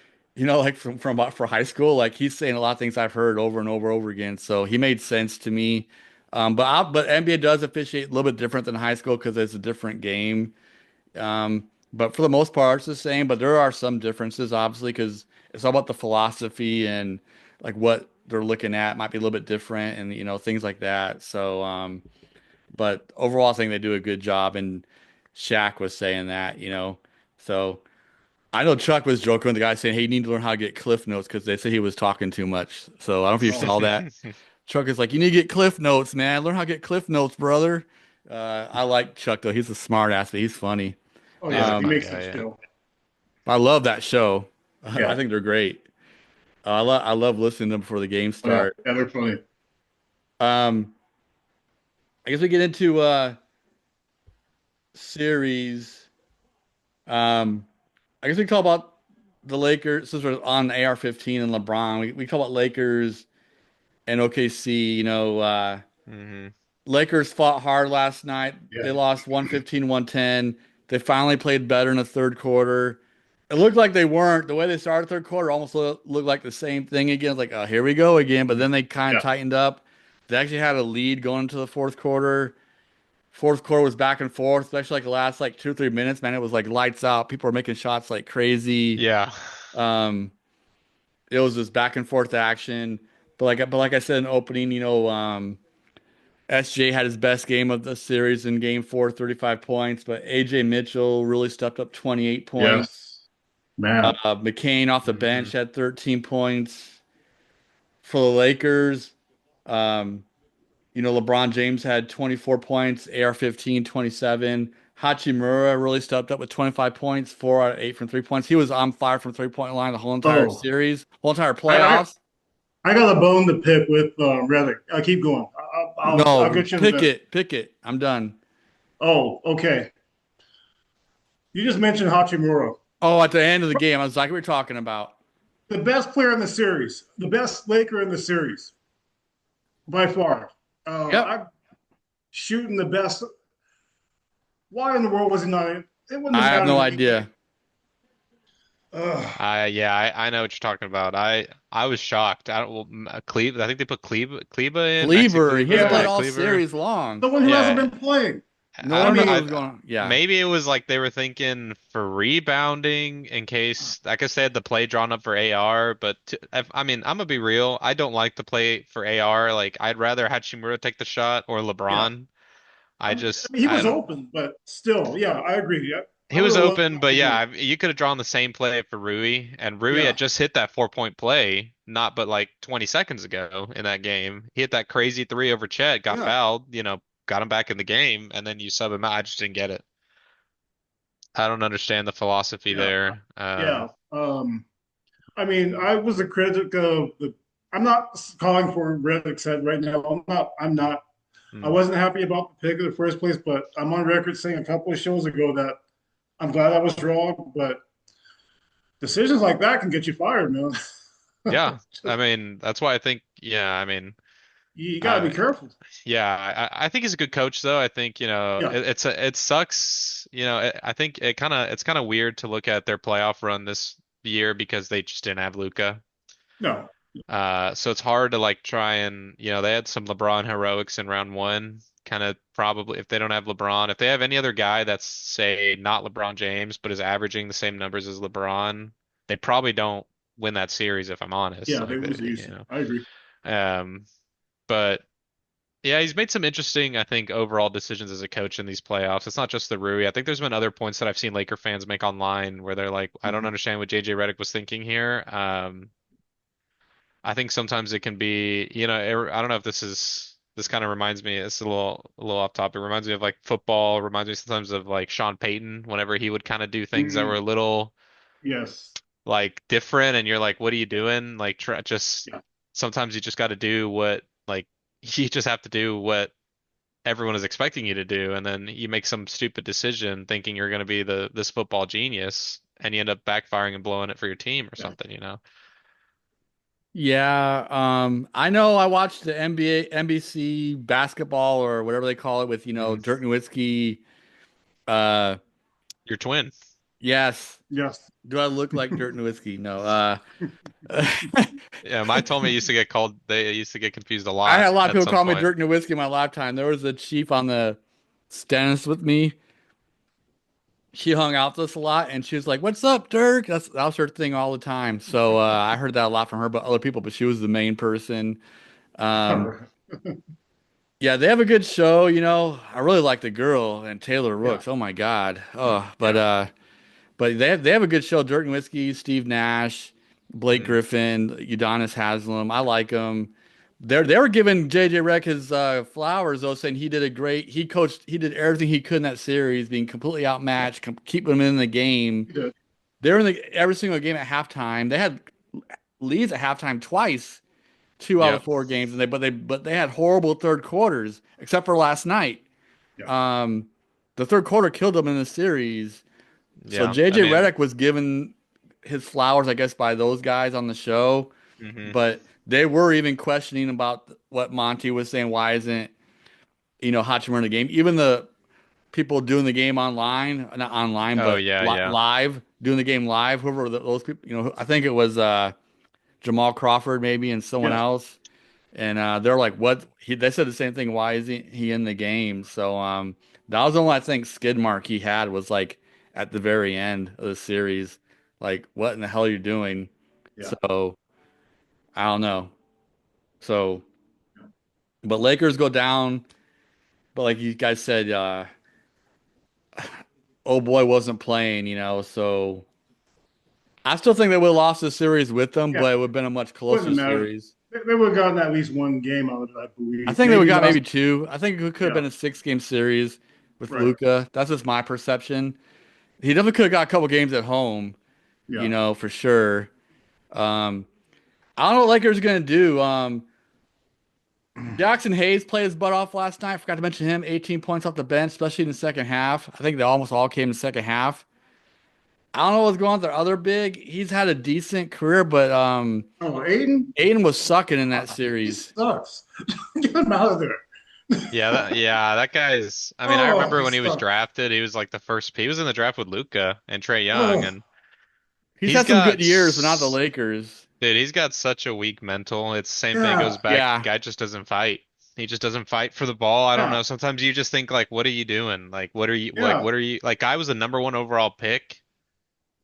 like from for high school. Like he's saying a lot of things I've heard over and over again. So he made sense to me. But NBA does officiate a little bit different than high school because it's a different game. But for the most part, it's the same. But there are some differences, obviously, because it's all about the philosophy and like what they're looking at might be a little bit different, and things like that. So, but overall, I think they do a good job. And Shaq was saying that, So I know Chuck was joking with the guy saying, "Hey, you need to learn how to get cliff notes because they said he was talking too much." So I don't know if you Oh, saw that. Chuck is like, "You need to get cliff notes, man. Learn how to get cliff notes, brother." I like Chuck though. He's a smart ass, but he's funny. oh he's a yeah. He fun Um, makes guy. it Yeah. still. I love that show. I Yeah. think they're great. I love listening to them before the games Oh, yeah. start. Yeah, they're funny. Um, I guess we get into series. Um, I guess we can talk about the Lakers since we're on AR-15 and LeBron. We talk about Lakers and OKC. hmm Lakers fought hard last night. They Yeah. lost 115-110. They finally played better in the third quarter. It looked like they weren't. The way they started third quarter almost looked like the same thing again. Like, oh, here we go again. But then they kind of Yeah. tightened up. They actually had a lead going into the fourth quarter. Fourth quarter was back and forth, especially like the last like 2 or 3 minutes. Man, it was like lights out. People were making shots like crazy. Yeah. Um, it was just back and forth action. But like I said in opening, SJ had his best game of the series in game four, 35 points. But AJ Mitchell really stepped up 28 points. Yes. Man. McCain off the bench hmm had 13 points for the Lakers. Um, LeBron James had 24 points, AR-15, 27. Hachimura really stepped up with 25 points, 4 out of 8 from 3 points. He was on fire from three-point line the whole entire Oh, series, whole entire I, I playoffs. I got a bone to pick with Reddick. I'll keep going. I'll No, get you in a pick minute. it, pick it. I'm done. Oh, okay. You just mentioned Hachimura, Oh, at the end of the game, I was like, we were talking about. the best player in the series, the best Laker in the series by far. Yep. I'm shooting the best. Why in the world was he not in? It wouldn't I have have no mattered anyway. idea. Ugh. Yeah, I know what you're talking about. I was shocked. I don't well, Cleve. I think they put Kleba in Maxi Kleber, he Kleber. hasn't played Yeah, Yeah, all Kleber. series long. the one who hasn't Yeah, been playing. No I I one don't know. knew what mean, was going on. Yeah. Maybe it was like they were thinking for rebounding in case. I guess they had the play drawn up for AR, but I mean, I'm gonna be real. I don't like the play for AR. Like I'd rather Hachimura take the shot or yeah. LeBron. I mean, he I was don't. open, but still, yeah, I agree. I He would was have loved open, but Hachimura. yeah, you could have drawn the same play for Rui, and Rui had Yeah, just hit that 4 point play not but like 20 seconds ago in that game. He hit that crazy three over Chet, got yeah, fouled, got him back in the game, and then you sub him out. I just didn't get it. I don't understand the philosophy yeah, there. yeah. I mean, I was a critic of the. I'm not calling for Reddick's head right now. I'm not. I'm not. I Hmm. wasn't happy about the pick in the first place, but I'm on record saying a couple of shows ago that I'm glad I was wrong. But decisions like that can get you fired, man. Yeah, I Just, mean that's why I think. Yeah, I mean You got to Uh, be careful. yeah, I think he's a good coach though. I think, Yeah. it sucks. I think it's kind of weird to look at their playoff run this year because they just didn't have Luca. No. So it's hard to like try and, they had some LeBron heroics in round one. Kind of probably if they don't have LeBron, if they have any other guy that's say not LeBron James but is averaging the same numbers as LeBron, they probably don't win that series if I'm honest. Yeah, they Like lose easy. I agree. um, but yeah, he's made some interesting, I think, overall decisions as a coach in these playoffs. It's not just the Rui. I think there's been other points that I've seen Laker fans make online where they're like, I don't Mhm. understand what JJ Redick was thinking here. I think sometimes it can be, I don't know if this kind of reminds me, it's a little off topic. It reminds me of like football, reminds me sometimes of like Sean Payton whenever he would kind of do things that were Mhm. a little Yes. like different and you're like, what are you doing? Like try just Yeah. sometimes you just got to do what like you just have to do what everyone is expecting you to do, and then you make some stupid decision thinking you're going to be this football genius, and you end up backfiring and blowing it for your team or Yeah. something. Yeah, I know I watched the NBA, NBC basketball or whatever they call it with, Mhm. Dirk Nowitzki. Uh, Your twin. yes. Yes. Do I look like Dirk Nowitzki? No. Yeah, Mike told me they used to get confused a I lot had a lot of at people some call me point. Dirk Nowitzki in my lifetime. There was a chief on the stennis with me. She hung out with us a lot, and she was like, "What's up, Dirk?" That was her thing all the time. So I heard that a lot from her, but other people. But she was the main person. All Um, right. yeah, they have a good show. I really like the girl and Taylor Yeah. Rooks. Oh my God. Oh, but Yeah. they have a good show. Dirk Nowitzki, Steve Nash, Blake Mhm. Griffin, Udonis Haslem. I like them. They were giving JJ Redick his flowers though, saying he did a great. He coached. He did everything he could in that series, being completely Yeah. outmatched, keeping them in the game. You did. They were in every single game at halftime. They had leads at halftime twice, two out of Yep. four games, and they had horrible third quarters, except for last night. Yeah. Um, the third quarter killed them in the series. So Yeah. I JJ mean, Redick was given his flowers, I guess, by those guys on the show, hmm but they were even questioning about what Monty was saying. Why isn't Hachimura in the game? Even the people doing the game online, not online, Oh but yeah, yeah. live, doing the game live. Whoever those people, I think it was Jamal Crawford maybe and someone Yes. else, and they're like, "What?" They said the same thing. Why isn't he in the game? So that was the only I think skid mark he had was like at the very end of the series. Like, what in the hell are you doing? Yeah. So I don't know. So, but Lakers go down. But like you guys said, oh boy wasn't playing. So I still think they would have lost the series with them, Yeah. but it would have been a much Wouldn't closer have mattered. series. They would have gotten at least one game out of it, I I believe. think they would Maybe have got last. maybe two. I think it could have Yeah. been a six-game series with Right. Luca. That's just my perception. He definitely could have got a couple games at home, Yeah. for sure. Um, I don't know what Lakers are gonna do. Jackson Hayes played his butt off last night. Forgot to mention him. 18 points off the bench, especially in the second half. I think they almost all came in the second half. I don't know what's going on with their other big. He's had a decent career, but Oh, Aiden? Aiden was sucking in that He series. sucks. Get him out of there. Yeah, that guy's. I mean, I Oh, remember he when he was sucks. drafted, he was like the first. He was in the draft with Luca and Trey Young, Oh, and He's he's had some good got, years, but not the Lakers. dude, he's got such a weak mental. It's the same thing goes yeah. back. Yeah, Guy just doesn't fight. He just doesn't fight for the ball. I don't Yeah. know. Sometimes you just think like, what are you doing? Like, Yeah. what are you like? Guy was a number one overall pick,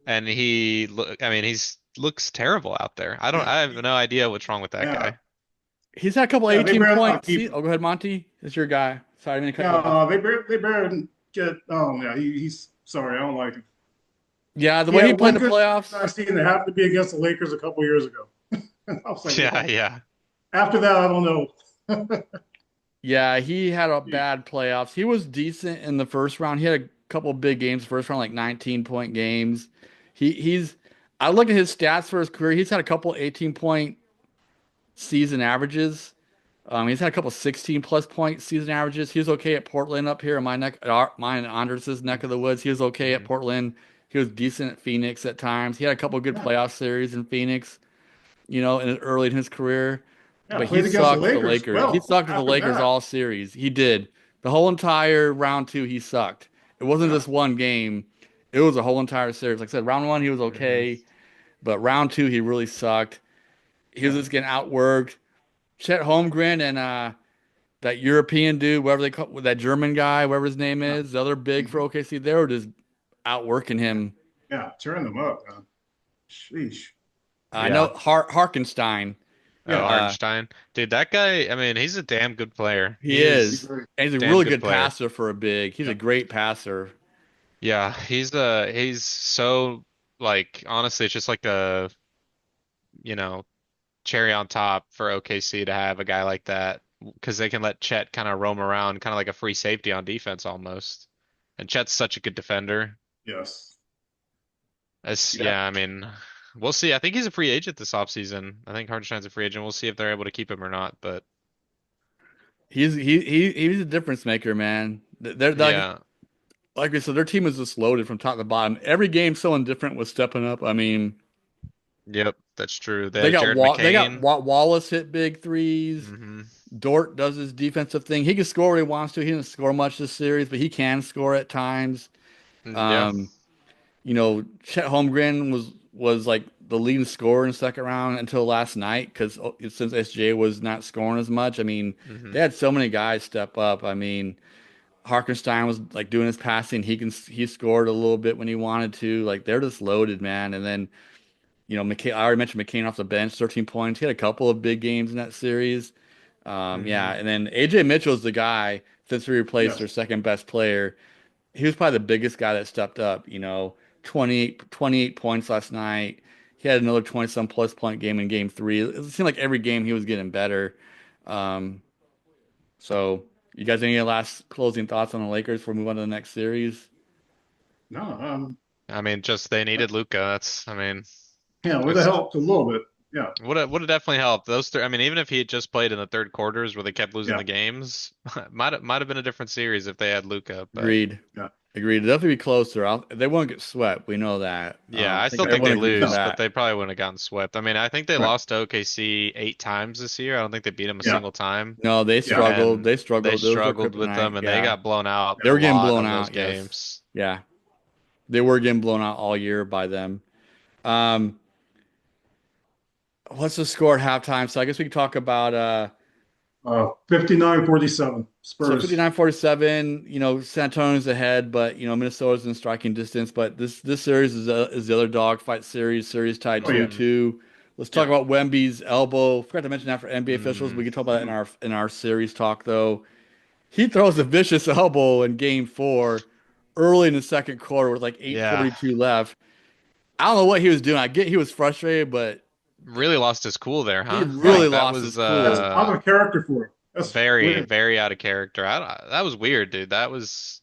and I mean, he's looks terrible out there. I have no idea what's wrong with that Yeah. guy. he's had a couple Yeah. They 18 better not point. keep See, him. oh, go ahead, Monty. It's your guy. Sorry, I didn't cut you off. Yeah. They better get. Oh, yeah. He's sorry. I don't like him. Yeah, the He way he had played one the good playoffs. I seen that happened to be against the Lakers a couple years ago. I was like, Yeah, whoa. yeah. After that, I don't know. Yeah, he had a bad playoffs. He was decent in the first round. He had a couple big games first round, like 19-point games. He's I look at his stats for his career. He's had a couple 18-point season averages. He's had a couple 16 plus point season averages. He was okay at Portland up here in mine and Andres's neck of the woods. He was okay at Mhm. Portland. He was decent at Phoenix at times. He had a couple good Yeah. playoff series in Phoenix, early in his career. Yeah, but he played against the sucked the Lakers. Lakers. He Well, sucked the after Lakers that, all series. He did. The whole entire round two, he sucked. It wasn't yeah. just one game. It was a whole entire series. Like I said, round one, he was Hmm. okay. But round two, he really sucked. He was Yeah. just getting outworked. Chet Holmgren and that European dude, whatever they call that German guy, whatever his name Yeah. is, the other big for Mhm. OKC, they were just outworking him. Yeah. Turn them up, man. Sheesh. I know Yeah. Harkenstein. Oh, Yeah. Uh, Hardenstein. Dude, that guy, I mean, he's a damn good player. he He He's is. is very, And he's a damn really good good player. passer for a big. He's yeah. a great passer. Yeah, he's so like honestly, it's just like a, you know, cherry on top for OKC to have a guy like that because they can let Chet kind of roam around, kind of like a free safety on defense almost. And Chet's such a good defender. Yes. Yeah. Yeah, I mean, we'll see. I think he's a free agent this offseason. I think Hardenstein's a free agent. We'll see if they're able to keep him or not. But He's a difference maker, man. They're yeah, like I said, their team is just loaded from top to bottom. Every game, someone different was stepping up. I mean, yep, that's true. They have Jared They got McCain. Wallace hit big threes. Hmm. Dort does his defensive thing. He can score when he wants to. He didn't score much this series, but he can score at times. Yeah. Um, Chet Holmgren was like the leading scorer in the second round until last night because since SGA was not scoring as much. I mean, Hmm. they had so many guys step up. I mean, Harkenstein was like doing his passing. He scored a little bit when he wanted to. Like they're just loaded, man. And then McCain. I already mentioned McCain off the bench, 13 points. He had a couple of big games in that series. Yeah, Hmm. and then AJ Mitchell's the guy since we replaced Yes. their second best player. He was probably the biggest guy that stepped up. 28 points last night. He had another 20 some plus point game in game three. It seemed like every game he was getting better. Um, so you guys any last closing thoughts on the Lakers before we move on to the next series? No. I mean, just they needed Luca. That's, I mean, Yeah. Would have it's helped a little bit. Yeah. would have definitely helped. Those three, I mean, even if he had just played in the third quarters where they kept losing Yeah. the games, might have been a different series if they had Luca. But Agreed. Yeah. Agreed. It'll definitely be closer. They won't get swept. We know that. yeah, I I think still think everyone they agrees on lose, No. but that. they probably wouldn't have gotten swept. I mean, I think they Right. lost to OKC 8 times this year. I don't think they beat him a Yeah. single time. No, they Yeah. struggled. And They they struggled. Those were struggled with them, kryptonite. and they Yeah. got blown out They a were getting lot blown of those out. Yes. games. Yeah. They were getting blown out all year by them. Um, what's the score at halftime? So I guess we can talk about 59-47 so Spurs. 59-47, San Antonio's ahead, but Minnesota's in striking distance. But this series is the other dogfight series tied Oh, yeah. 2-2. Let's talk Yeah. about Wemby's elbow. Forgot to mention that for NBA officials. Mm, We can talk about that in Mhm. our series talk though. He throws a vicious elbow in game four early in the second quarter with like yeah, 8:42 left. I don't know what he was doing. I get he was frustrated, but really lost his cool there, he huh? Yeah. really Like that lost his was That's cool. out of character for him. That's very, weird. very out of character. That was weird, dude. That was,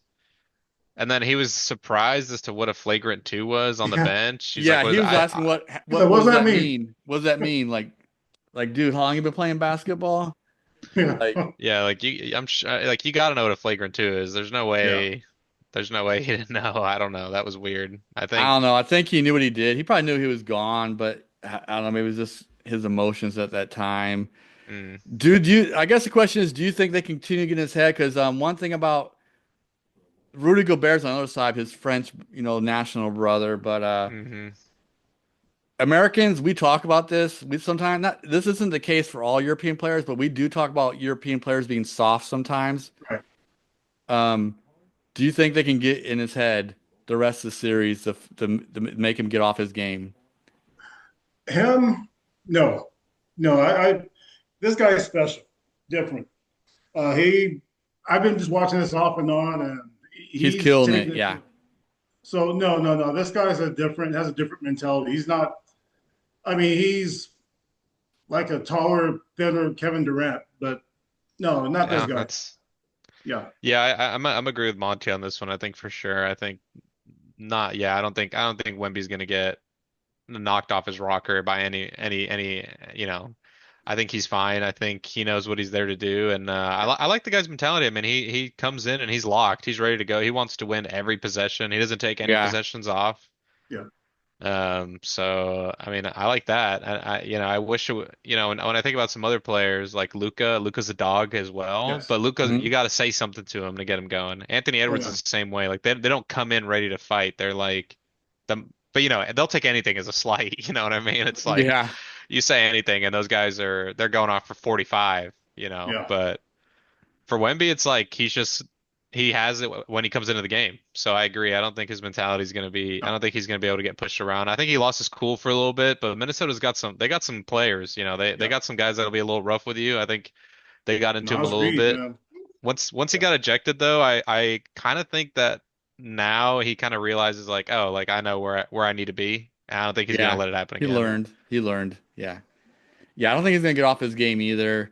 and then he was surprised as to what a flagrant two was on the Yeah. bench. He's like, Yeah, "What he is was asking He's like, what what does does that that mean? mean? What does that mean? Like dude, how long you been playing basketball? Yeah. Like Yeah, like I'm sure, like you got to know what a flagrant two is. Yeah. There's no way he didn't know. I don't know. That was weird. I I don't think, know. I think he knew what he did. He probably knew he was gone, but I don't know. Maybe it was just his emotions at that time. mm, Dude, I guess the question is, do you think they continue to get in his head? Because one thing about Rudy Gobert's on the other side, his French, national brother, but hmm Americans, we talk about this. We sometimes not this isn't the case for all European players, but we do talk about European players being soft sometimes. Right. Um, do you think they can get in his head the rest of the series to make him get off his game? Him? No. No, this guy is special, different. He, I've been just watching this off and on, and He's he's killing taking it. it. Yeah. So no, no, no. This guy's has a different mentality. He's not. I mean, he's like a taller, thinner Kevin Durant, but no, not this yeah, guy. that's Yeah, yeah. I'm agree with Monty on this one. I think for sure. I think not. Yeah, I don't think Wemby's gonna get knocked off his rocker by any. I think he's fine. I think he knows what he's there to do, and I like the guy's mentality. I mean, he comes in and he's locked. He's ready to go. He wants to win every possession. He doesn't take any Yeah. possessions off. yeah. So I mean, I like that. I wish when I think about some other players like Luca's a dog as well, Yes. but Luca, Mhm. you got to say something to him to get him going. Anthony Oh Edwards yeah. is the same way. Like they don't come in ready to fight. They're like but they'll take anything as a slight. You know what I mean? It's like Yeah. you say anything, and those guys they're going off for 45. Yeah. But for Wemby, it's like he has it when he comes into the game. So I agree. I don't think his mentality is going to be. I No. don't think he's going to be able to get pushed around. I think he lost his cool for a little bit, but Minnesota's got some. They got some players. They Yeah. got some guys that'll be a little rough with you. I think they got into him a Naz little Reed, bit. man. Once he Yeah. got ejected, though, I kind of think that now he kind of realizes like, oh, like I know where I need to be. And I don't think he's going to Yeah. let it happen He again. learned. He learned. Yeah. Yeah. I don't think he's gonna get off his game either.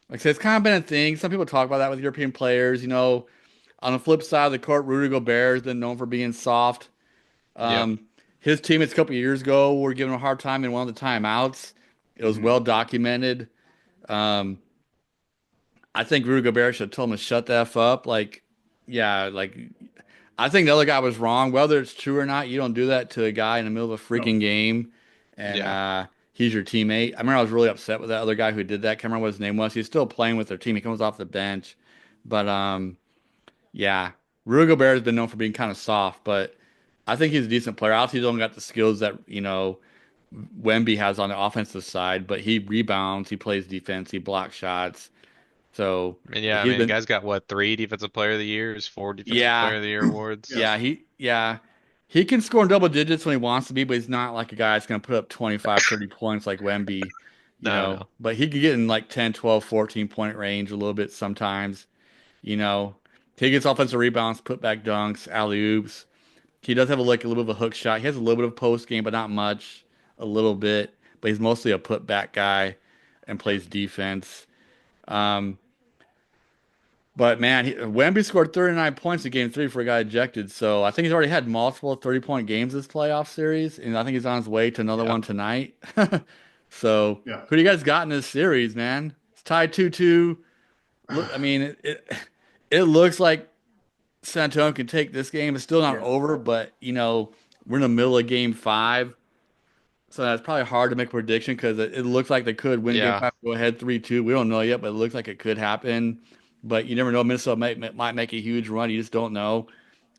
Like I said, it's kind of been a thing. Some people talk about that with European players. On the flip side of the court, Rudy Gobert has been known for being soft. Yep. Um, his teammates a couple of years ago were giving him a hard time in one of the timeouts. It was Mhm. well documented. Um, I think Rudy Gobert should have told him to shut the F up. Like, yeah, like I think the other guy was wrong. Whether it's true or not, you don't do that to a guy in the middle of a No. freaking game, and Yeah. he's your teammate. I remember I was really upset with that other guy who did that. Can't remember what his name was. He's still playing with their team. He comes off the bench, but yeah, Rudy Gobert has been known for being kind of soft, but I think he's a decent player. Obviously, he's only got the skills that Wemby has on the offensive side, but he rebounds, he plays defense, he blocks shots. So And yeah, I he's mean, the been, guy's got what, three Defensive Player of the Years, four Defensive yeah, Player of the Year awards. Yeah. he can score in double digits when he wants to be, but he's not like a guy that's going to put up 25, 30 points like Wemby, No, no. but he could get in like 10, 12, 14 point range a little bit sometimes, you know. He gets offensive rebounds, put back dunks, alley oops. He does have a little bit of a hook shot. He has a little bit of post game, but not much. A little bit, but he's mostly a put back guy and plays defense. Um, but man, Wemby scored 39 points in game three before he got ejected. So I think he's already had multiple 30-point games this playoff series, and I think he's on his way to another Yeah. one tonight. So Yeah. who do you guys got in this series, man? It's tied 2-2. Look, I mean, it looks like San Antonio can take this game. It's still not Yeah. over, but we're in the middle of game five. So that's probably hard to make a prediction because it looks like they could win game Yeah. five, go ahead 3-2. We don't know yet, but it looks like it could happen. But you never know. Minnesota might make a huge run. You just don't know.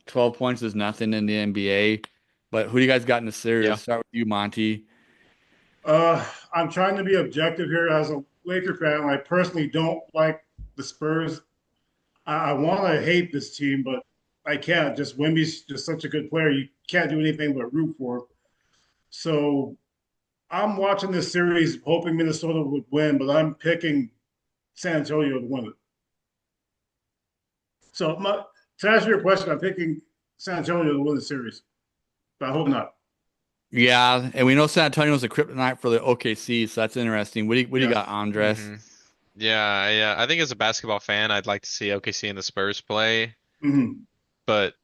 12 points is nothing in the NBA. But who do you guys got in the series? Yeah. Start with you, Monty. Uh, I'm trying to be objective here as a Laker fan. I personally don't like the Spurs. I want to hate this team, but I can't. Just Wemby's just such a good player. You can't do anything but root for him. So I'm watching this series hoping Minnesota would win, but I'm picking San Antonio to win it. So to answer your question, I'm picking San Antonio to win the series, but I hope not. Yeah, and we know San Antonio's a kryptonite for the OKC, so that's interesting. What do you got, Yes. Andres? hmm Yeah. I think as a basketball fan, I'd like to see OKC and the Spurs play, Hmm. but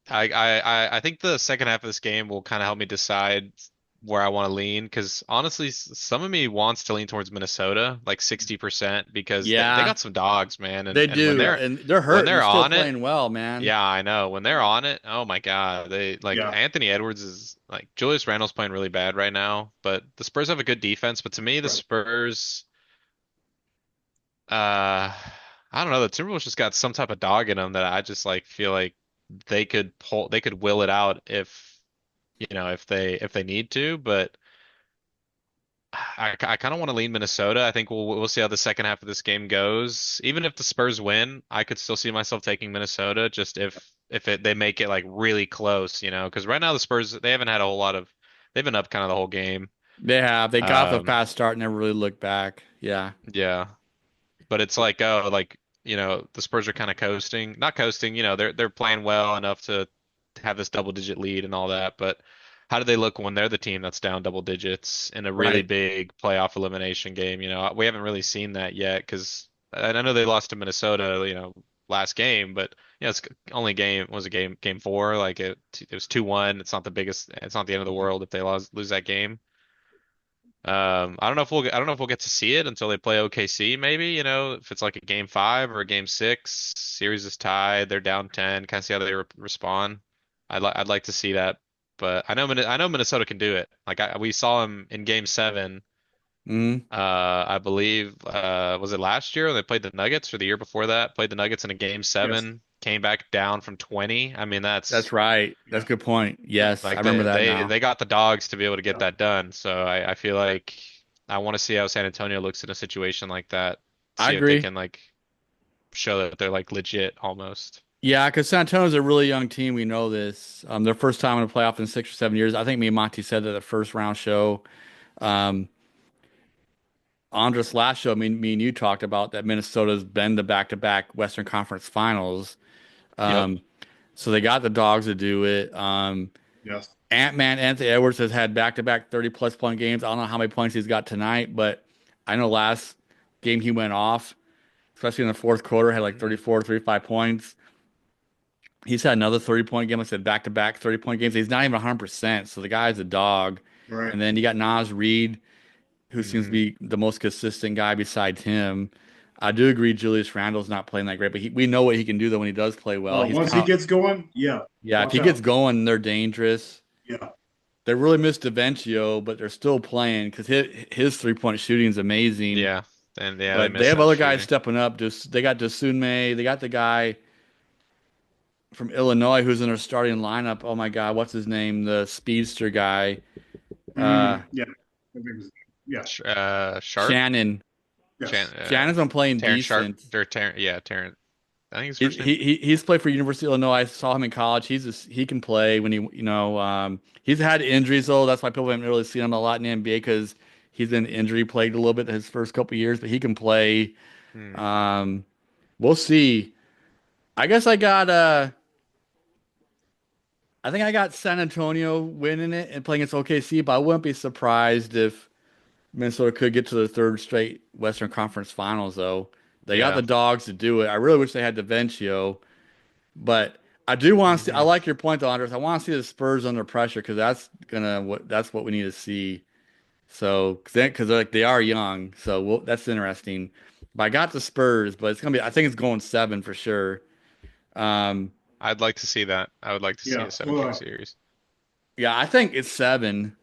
I think the second half of this game will kind of help me decide where I want to lean. Because honestly, some of me wants to lean towards Minnesota, like 60%, because they Yeah, got some dogs, man. And they and when do, Yeah. and they're when hurt and they're they're still on it, playing well, man. yeah, I know. When they're on it, oh my God, they like Yeah. Anthony Edwards is like Julius Randle's playing really bad right now, but the Spurs have a good defense. But to me, the Right. Spurs, I don't know, the Timberwolves just got some type of dog in them that I just like feel like they could will it out if they need to. But I kind of want to lean Minnesota. I think we'll see how the second half of this game goes. Even if the Spurs win, I could still see myself taking Minnesota just if they make it like really close, because right now the Spurs they haven't had a whole lot of they've been up kind of the whole game. They got off a Um, fast start and never really looked back. Yeah, yeah, but it's like oh like the Spurs are kind of coasting, not coasting. They're playing well enough to have this double digit lead and all that, but. How do they look when they're the team that's down double digits in a really right. big playoff elimination game? We haven't really seen that yet because I know they lost to Minnesota, last game, but it's only game four. Like it was 2-1. It's not the biggest, it's not the end of the world if they lose that game. I don't know if we'll get to see it until they play OKC, maybe, if it's like a game five or a game six, series is tied, they're down 10, kind of see how they respond. I'd like to see that but I know Minnesota can do it. Like we saw him in Game 7. Hmm. I believe was it last year when they played the Nuggets or the year before that? Played the Nuggets in a Game Yes. 7, came back down from 20. I mean, That's that's right. That's Yeah. a good point. Yes, I like remember that now. they got the dogs to be able to get Yeah. that done. So I feel like I want to see how San Antonio looks in a situation like that. I See if they agree. can like show that they're like legit almost. Yeah, because San Antonio's a really young team. We know this. Their first time in the playoff in 6 or 7 years. I think me and Monty said that the first round show. Um, Andres last show, me and you talked about that Minnesota's been to back-to-back Western Conference Finals. Yep. Um, so they got the dogs to do it. Yes. Ant-Man Anthony Edwards has had back-to-back 30 plus point games. I don't know how many points he's got tonight, but I know last game he went off, especially in the fourth quarter, had like Hmm. 34, 35 points. He's had another 30-point game. I said back-to-back 30-point games. He's not even 100%. So the guy's a dog. Right. And then you got Naz Reed, who seems to Hmm. be the most consistent guy besides him. I do agree Julius Randle's not playing that great, but we know what he can do though when he does play well. He's Once he kind of, gets going, yeah. yeah, if Watch he gets out. going, they're dangerous. Yeah. They really missed DaVincio, but they're still playing because his 3-point shooting is amazing. Yeah. And yeah, they But they missed have him other guys shooting. stepping up. Just they got May. They got the guy from Illinois who's in their starting lineup. Oh my God, what's his name? The speedster guy. Uh, Yeah. I think it was- Yeah. Sharp, Shannon. Chan, Shannon's been playing Terrence Sharp, decent. or Terrence, yeah, Terrence. I think his He, first name. he's played for University of Illinois. I saw him in college. He can play when he's had injuries though. That's why people haven't really seen him a lot in the NBA because he's been injury plagued a little bit his first couple years, but he can play. Hmm. Um, we'll see. I guess I think I got San Antonio winning it and playing against OKC, but I wouldn't be surprised if Minnesota could get to the third straight Western Conference Finals though. They got Yeah. the dogs to do it. I really wish they had DaVincio. But I do want to see. I Hmm. like your point, though, Andres. I want to see the Spurs under pressure because that's what we need to see. So because like they are young, so that's interesting. But I got the Spurs, but it's gonna be. I think it's going 7 for sure. Um, I'd like to see that. I would like to see Yeah. a seven Well, game series. yeah, I think it's 7.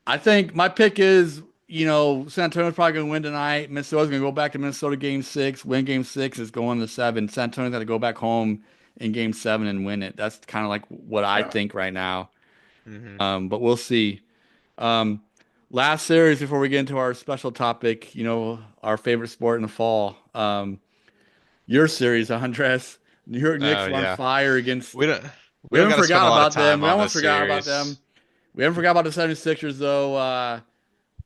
I think my pick is San Antonio's probably gonna win tonight. Minnesota's gonna go back to Minnesota Game 6, win Game 6. It's going to 7. San Antonio's got to go back home in Game 7 and win it. That's kind of like what I yeah. think right now. Hmm. But we'll see. Um, last series before we get into our special topic, our favorite sport in the fall. Your series, Andres. New York Knicks Oh are on yeah. fire against. We don't we We don't haven't got to spend forgot a lot of about them. time We on almost this forgot about them. series. We haven't forgot about the 76ers though.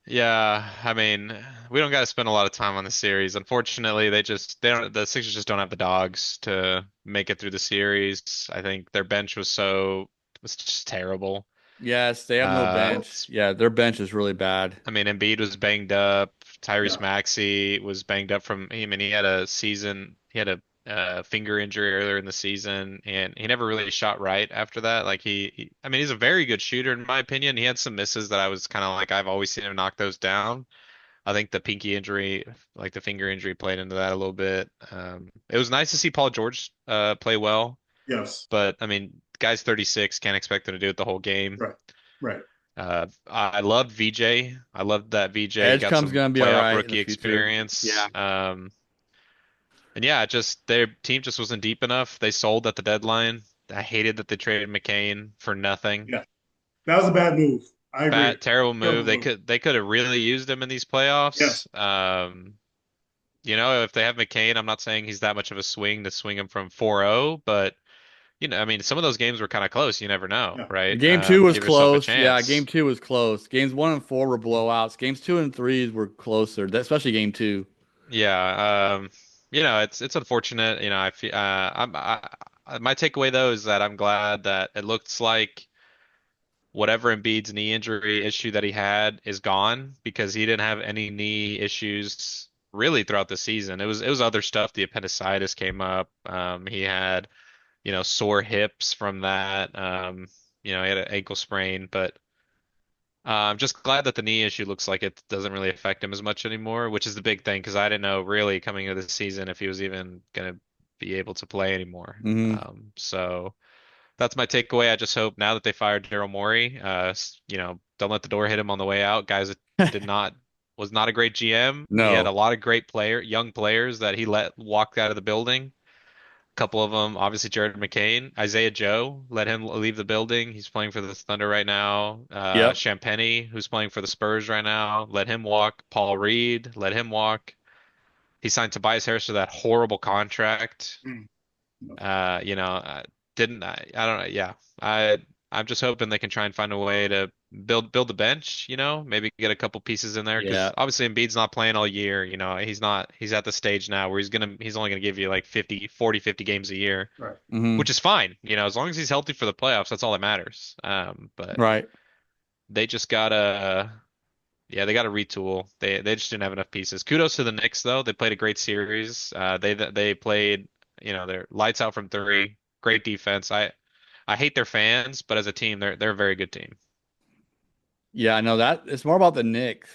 Yeah, I mean, we don't got to spend a lot of time on the series. Unfortunately, they don't the Sixers just don't have the dogs to make it through the series. I think their bench was just terrible. Yes, they have no Uh, bench. Yeah, their bench is really bad. I mean, Embiid was banged up. Tyrese Yeah. Maxey was banged up from. I mean, he had a finger injury earlier in the season, and he never really shot right after that. Like I mean, he's a very good shooter in my opinion. He had some misses that I was kind of like, I've always seen him knock those down. I think the pinky injury, like the finger injury, played into that a little bit. It was nice to see Paul George play well, Yes. but I mean, guy's 36, can't expect him to do it the whole game. Right. Right. I loved VJ. I loved that VJ Edge got comes some gonna be all playoff right in the rookie future. experience. Yeah. And yeah, just their team just wasn't deep enough. They sold at the deadline. I hated that they traded McCain for nothing. Yeah. That was a bad move. I agree. Bad, terrible move. Terrible move. They could have really used him in these Yes. playoffs. If they have McCain, I'm not saying he's that much of a swing to swing him from 4-0, but I mean, some of those games were kind of close. You never know, Yeah. right? Game two was Give yourself a close. Yeah, chance. game two was close. Games 1 and 4 were blowouts. Games 2 and 3 were closer, especially game two. Yeah, it's unfortunate. I feel my takeaway though is that I'm glad that it looks like whatever Embiid's knee injury issue that he had is gone because he didn't have any knee issues really throughout the season. It was other stuff. The appendicitis came up. He had, sore hips from that. He had an ankle sprain, but I'm just glad that the knee issue looks like it doesn't really affect him as much anymore, which is the big thing because I didn't know really coming into the season if he was even gonna be able to play anymore. Hmm. So. that's my takeaway. I just hope now that they fired Daryl Morey, don't let the door hit him on the way out. Guys that did not was not a great GM. He had a No. lot of great young players that he let walk out of the building. A couple of them, obviously Jared McCain, Isaiah Joe, let him leave the building. He's playing for the Thunder right now. Yep. Champagny, who's playing for the Spurs right now, let him walk. Paul Reed, let him walk. He signed Tobias Harris to that horrible contract. Mm. Didn't I don't know. Yeah, I'm just hoping they can try and find a way to build the bench. Maybe get a couple pieces in there because Yeah. obviously Embiid's not playing all year. He's not. He's at the stage now where he's only gonna give you like 50 games a year, Right. which is fine. As long as he's healthy for the playoffs, that's all that matters. But Right. they just gotta. Yeah, they got to retool. They just didn't have enough pieces. Kudos to the Knicks though. They played a great series. They played, their lights out from three. Great defense. I hate their fans, but as a team, they're a very good team. Yeah, I know that it's more about the Knicks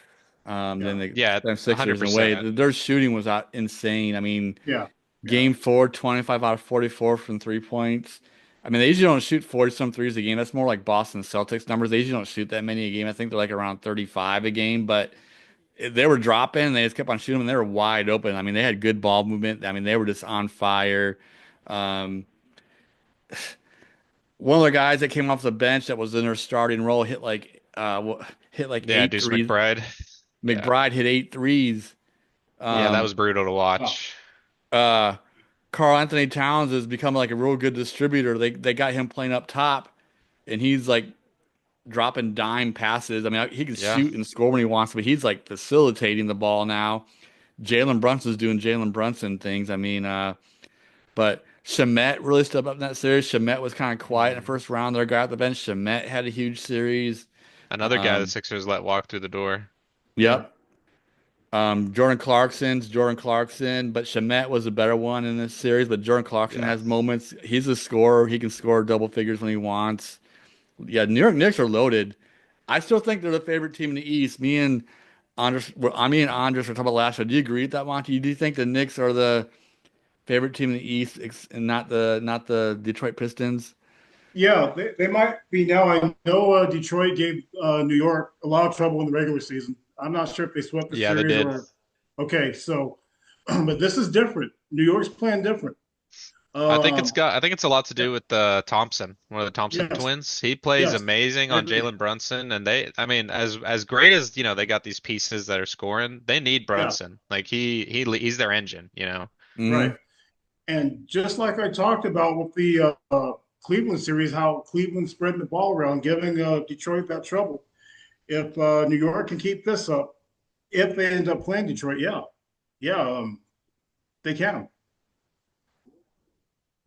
Yeah. than the Yeah, Sixers in a way. 100%. Their shooting was out insane. I mean, Yeah. Yeah. game four, 25 out of 44 from 3 points. I mean, they usually don't shoot 40 some threes a game. That's more like Boston Celtics numbers. They usually don't shoot that many a game. I think they're like around 35 a game, but they were dropping and they just kept on shooting and they were wide open. I mean, they had good ball movement. I mean, they were just on fire. Um, One of the guys that came off the bench that was in their starting role hit like Yeah, eight Deuce threes. McBride. Yeah. McBride hit 8 threes. Yeah, that Um, was brutal to Oh, watch. uh, Carl Anthony Towns has become like a real good distributor. They got him playing up top, and he's like dropping dime passes. I mean, he can Yeah. shoot and score when he wants, but he's like facilitating the ball now. Jalen Brunson's doing Jalen Brunson things. I mean, but Shamet really stepped up in that series. Shamet was kind of quiet in the Mhm. first round. Their guy at the bench, Shamet had a huge series. Another guy the Um, Sixers let walk through the door. yeah. yep. Jordan Clarkson, but Shamet was a better one in this series. But Jordan Clarkson Yeah. has moments. He's a scorer. He can score double figures when he wants. Yeah, New York Knicks are loaded. I still think they're the favorite team in the East. Me and Andres were talking about last year. Do you agree with that, Monty? Do you think the Knicks are the favorite team in the East and not the Detroit Pistons? Yeah, they might be now. I know Detroit gave New York a lot of trouble in the regular season. I'm not sure if they swept the Yeah, they series did. or okay. So, but this is different. New York's playing different. Um, I think it's a lot to yeah, do with Thompson, one of the Thompson yes, twins. He plays yes, amazing I on agree. Jalen Brunson, and I mean, as great as they got these pieces that are scoring, they need Yeah, Brunson. Like he's their engine. right. Hmm. And just like I talked about with the Cleveland series, how Cleveland spreading the ball around, giving Detroit that trouble. If New York can keep this up, if they end up playing Detroit, yeah, they can.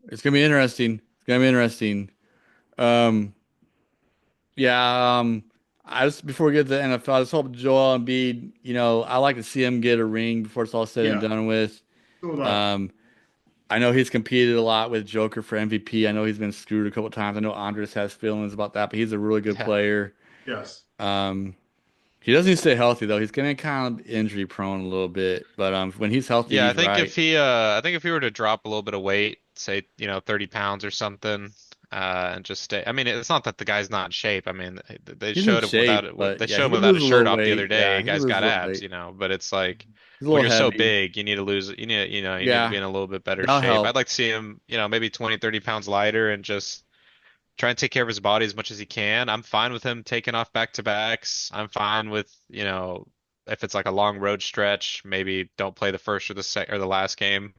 It's gonna be interesting. It's gonna be interesting. Um, yeah. I just before we get to the NFL, I just hope Joel Embiid. I like to see him get a ring before it's all said and Yeah, done with. so would I. Um, I know he's competed a lot with Joker for MVP. I know he's been screwed a couple times. I know Andres has feelings about that, but he's a really good Yeah. player. Yes. Um, he doesn't stay healthy though. He's getting kind of injury prone a little bit, but when he's healthy, Yeah, he's right. I think if he were to drop a little bit of weight, say, 30 pounds or something, and just stay. I mean, it's not that the guy's not in shape. I mean, they He's in showed him without shape, it. but They yeah, showed he him could without lose his a shirt little off the weight. other Yeah, day. he could Guy's lose a got little abs, weight. but it's like He's a when little you're so heavy. big, you need to lose, you need to be Yeah, in a little bit better that'll shape. help. I'd like to see him, maybe 20, 30 pounds lighter and just try and take care of his body as much as he can. I'm fine with him taking off back-to-backs. I'm fine with, if it's like a long road stretch, maybe don't play the first or the last game.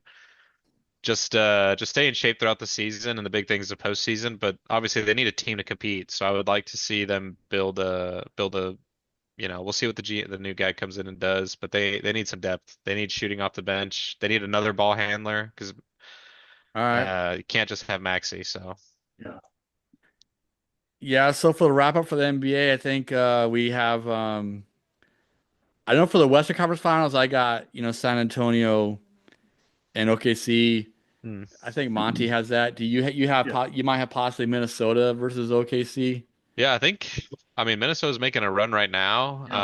Just stay in shape throughout the season and the big things of postseason. But obviously they need a team to compete. So I would like to see them build a. We'll see what the new guy comes in and does. But they need some depth. They need shooting off the bench. They need another ball handler because All right. you can't just have Maxi. So Yeah. Yeah, so for the wrap up for the NBA, I think we have I know for the Western Conference Finals, I got, San Antonio and OKC. hmm. I think Monty has that. Do you have Yeah. you might have possibly Minnesota versus OKC? Yeah, I mean Minnesota's making a run right now. Yeah,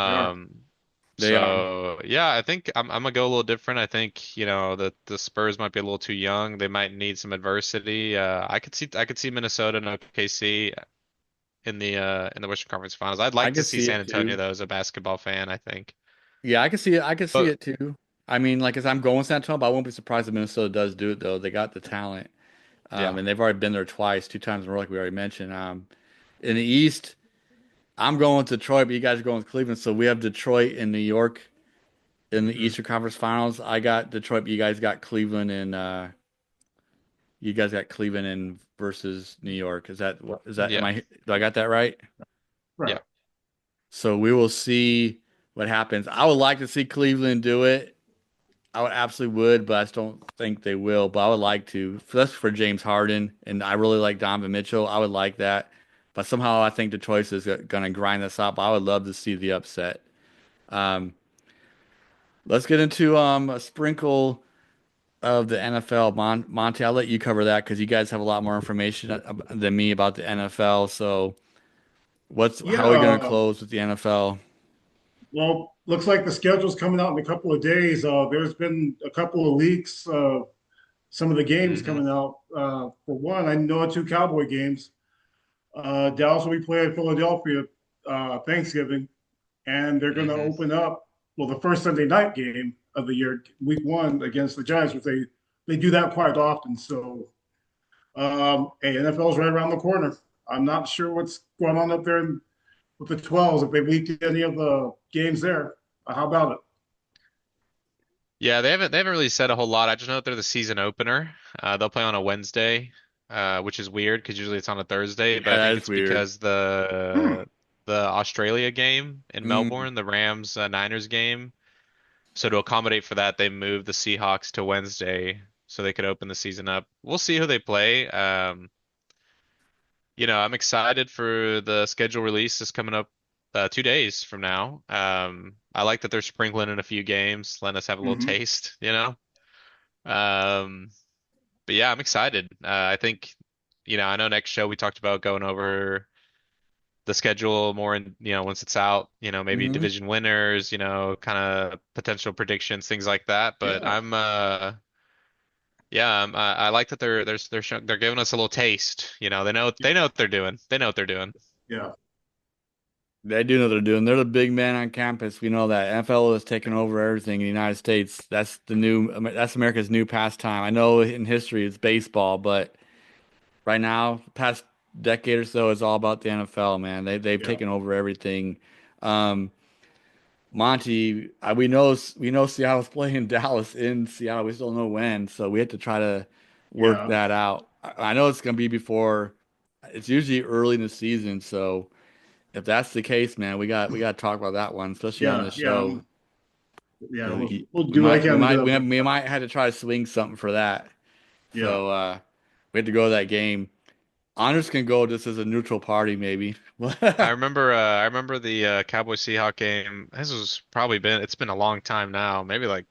they are. They are. So yeah, I think I'm gonna go a little different. I think, the Spurs might be a little too young. They might need some adversity. I could see Minnesota and OKC in the Western Conference Finals. I'd I like to could see see San it Antonio too. though as a basketball fan, I think. Yeah, I could see it. I could see But it too. I mean, like, as I'm going San Antonio, but I won't be surprised if Minnesota does do it though. They got the talent, yeah. and they've already been there twice, 2 times in a row, like we already mentioned. In the East, I'm going with Detroit, but you guys are going with Cleveland. So we have Detroit and New York in the Mhm. Eastern Conference Finals. I got Detroit, but you guys got Cleveland and versus New York. Is that am Yeah. I do I got that right? Yeah. Right. So we will see what happens. I would like to see Cleveland do it. I would absolutely would, but I just don't think they will. But I would like to. That's for James Harden, and I really like Donovan Mitchell. I would like that. But somehow I think Detroit is going to grind this up. I would love to see the upset. Um, let's get into a sprinkle of the NFL. Monty, I'll let you cover that because you guys have a lot more information than me about the NFL. So how Yeah. are we going to close with the NFL? Well, looks like the schedule's coming out in a couple of days. There's been a couple of leaks. Some of the games Hmm. coming out. For one, I know two Cowboy games. Dallas will be playing Philadelphia Thanksgiving, and they're going to Hmm. open up, well, the first Sunday night game of the year, week one against the Giants, which they do that quite often. So, hey, NFL's right around the corner. I'm not sure what's going on up there with the 12s, if they leaked any of the games there. How about it? Yeah, they haven't really said a whole lot. I just know that they're the season opener. They'll play on a Wednesday, which is weird because usually it's on a Thursday. But Yeah, I that think is it's weird. because the Australia game in Mm, Melbourne, the Rams Niners game. So to accommodate for that, they moved the Seahawks to Wednesday so they could open the season up. We'll see who they play. I'm excited for the schedule release that's coming up 2 days from now. I like that they're sprinkling in a few games, letting us have a little Mm-hmm. taste. Um, but yeah, I'm excited. I think, I know next show we talked about going over the schedule more once it's out, maybe hmm division winners, kind of potential predictions, things like that. But Yeah, yeah, I like that they're giving us a little taste. They know what they're doing. They know what they're doing. yeah, They do know what they're doing. They're the big man on campus. We know that. NFL is taking over everything in the United States. That's America's new pastime. I know in history it's baseball, but right now, past decade or so, it's all about the NFL, man. They've yeah. taken over everything. Um, Monty, we know Seattle's playing Dallas in Seattle. We still don't know when, so we have to try to work Yeah, that out. I know it's gonna be before. It's usually early in the season, so if that's the case, man, we got to talk about that one, especially on yeah, the yeah, show. yeah. You know, We'll we do what I might we can to get might up there. we might have to try to swing something for that. Yeah, So we have to go to that game. Honors can go just as a neutral party, maybe. I remember the Cowboy Seahawks game. It's been a long time now, maybe like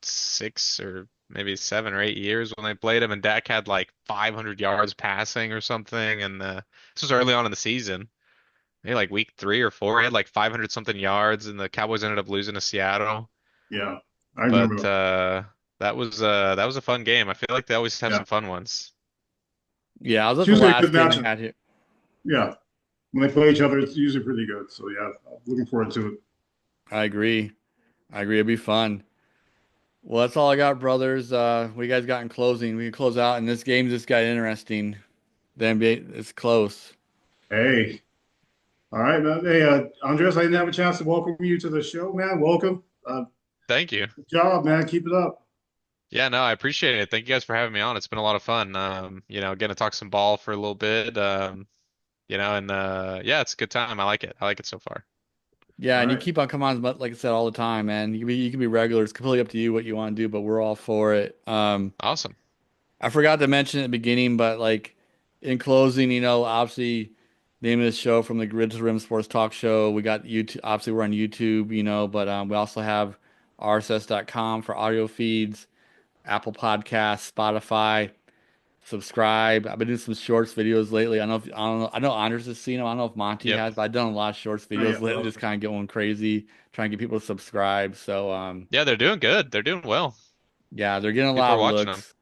6 or maybe 7 or 8 years when they played him, and Dak had like 500 yards passing or something, and this was early on in the season. Maybe like week 3 or 4, he had like 500 something yards, and the Cowboys ended up losing to Seattle. yeah. I But remember. that was a fun game. I feel like they always have Yeah, some fun ones. Yeah, it's that's the usually a good last game they matchup. had here. Yeah, when they play each other, it's usually pretty good. So yeah, I'm looking forward to it. I agree. I agree. It'd be fun. Well, that's all I got, brothers. What you guys got in closing? We can close out, and this game just got interesting. The NBA is close. Hey, all right, man. Hey, Andres, I didn't have a chance to welcome you to the show, man. Welcome. Thank you. Good job, man. Keep it up. Yeah, no, I appreciate it. Thank you guys for having me on. It's been a lot of fun. Getting to talk some ball for a little bit. And yeah, it's a good time. I like it. I like it so far. Yeah, All and you right. keep on coming on, but like I said, all the time, man. You can be regular. It's completely up to you what you want to do, but we're all for it. Awesome. I forgot to mention at the beginning, but like in closing, obviously name of the show from the Grid to the Rim Sports Talk Show. We got YouTube. Obviously, we're on YouTube, but we also have rss.com for audio feeds, Apple Podcasts, Spotify, subscribe. I've been doing some shorts videos lately. I don't know. I know Anders has seen them. I don't know if Monty Yep. has, but I've done a lot of shorts Oh, videos yeah. lately, just kind of going crazy, trying to get people to subscribe. So Yeah, they're doing good. They're doing well. yeah, they're getting a People lot are of watching them. looks.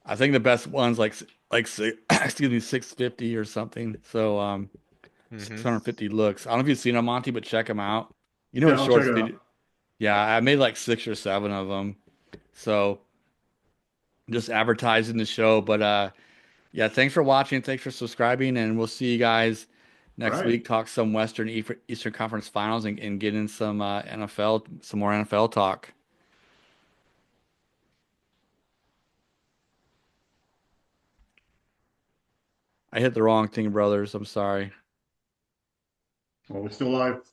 I think the best one's excuse me, 650 or something. So Hmm. 650 looks. I don't know if you've seen them, Monty, but check them out. You know Yeah, what I'll check shorts it video? out. Yeah, I made like 6 or 7 of them. So just advertising the show. But yeah, thanks for watching. Thanks for subscribing, and we'll see you guys All next right. week. Talk some Eastern Conference Finals and get in some NFL, some more NFL talk. I hit the wrong thing, brothers. I'm sorry. Well, we're still live.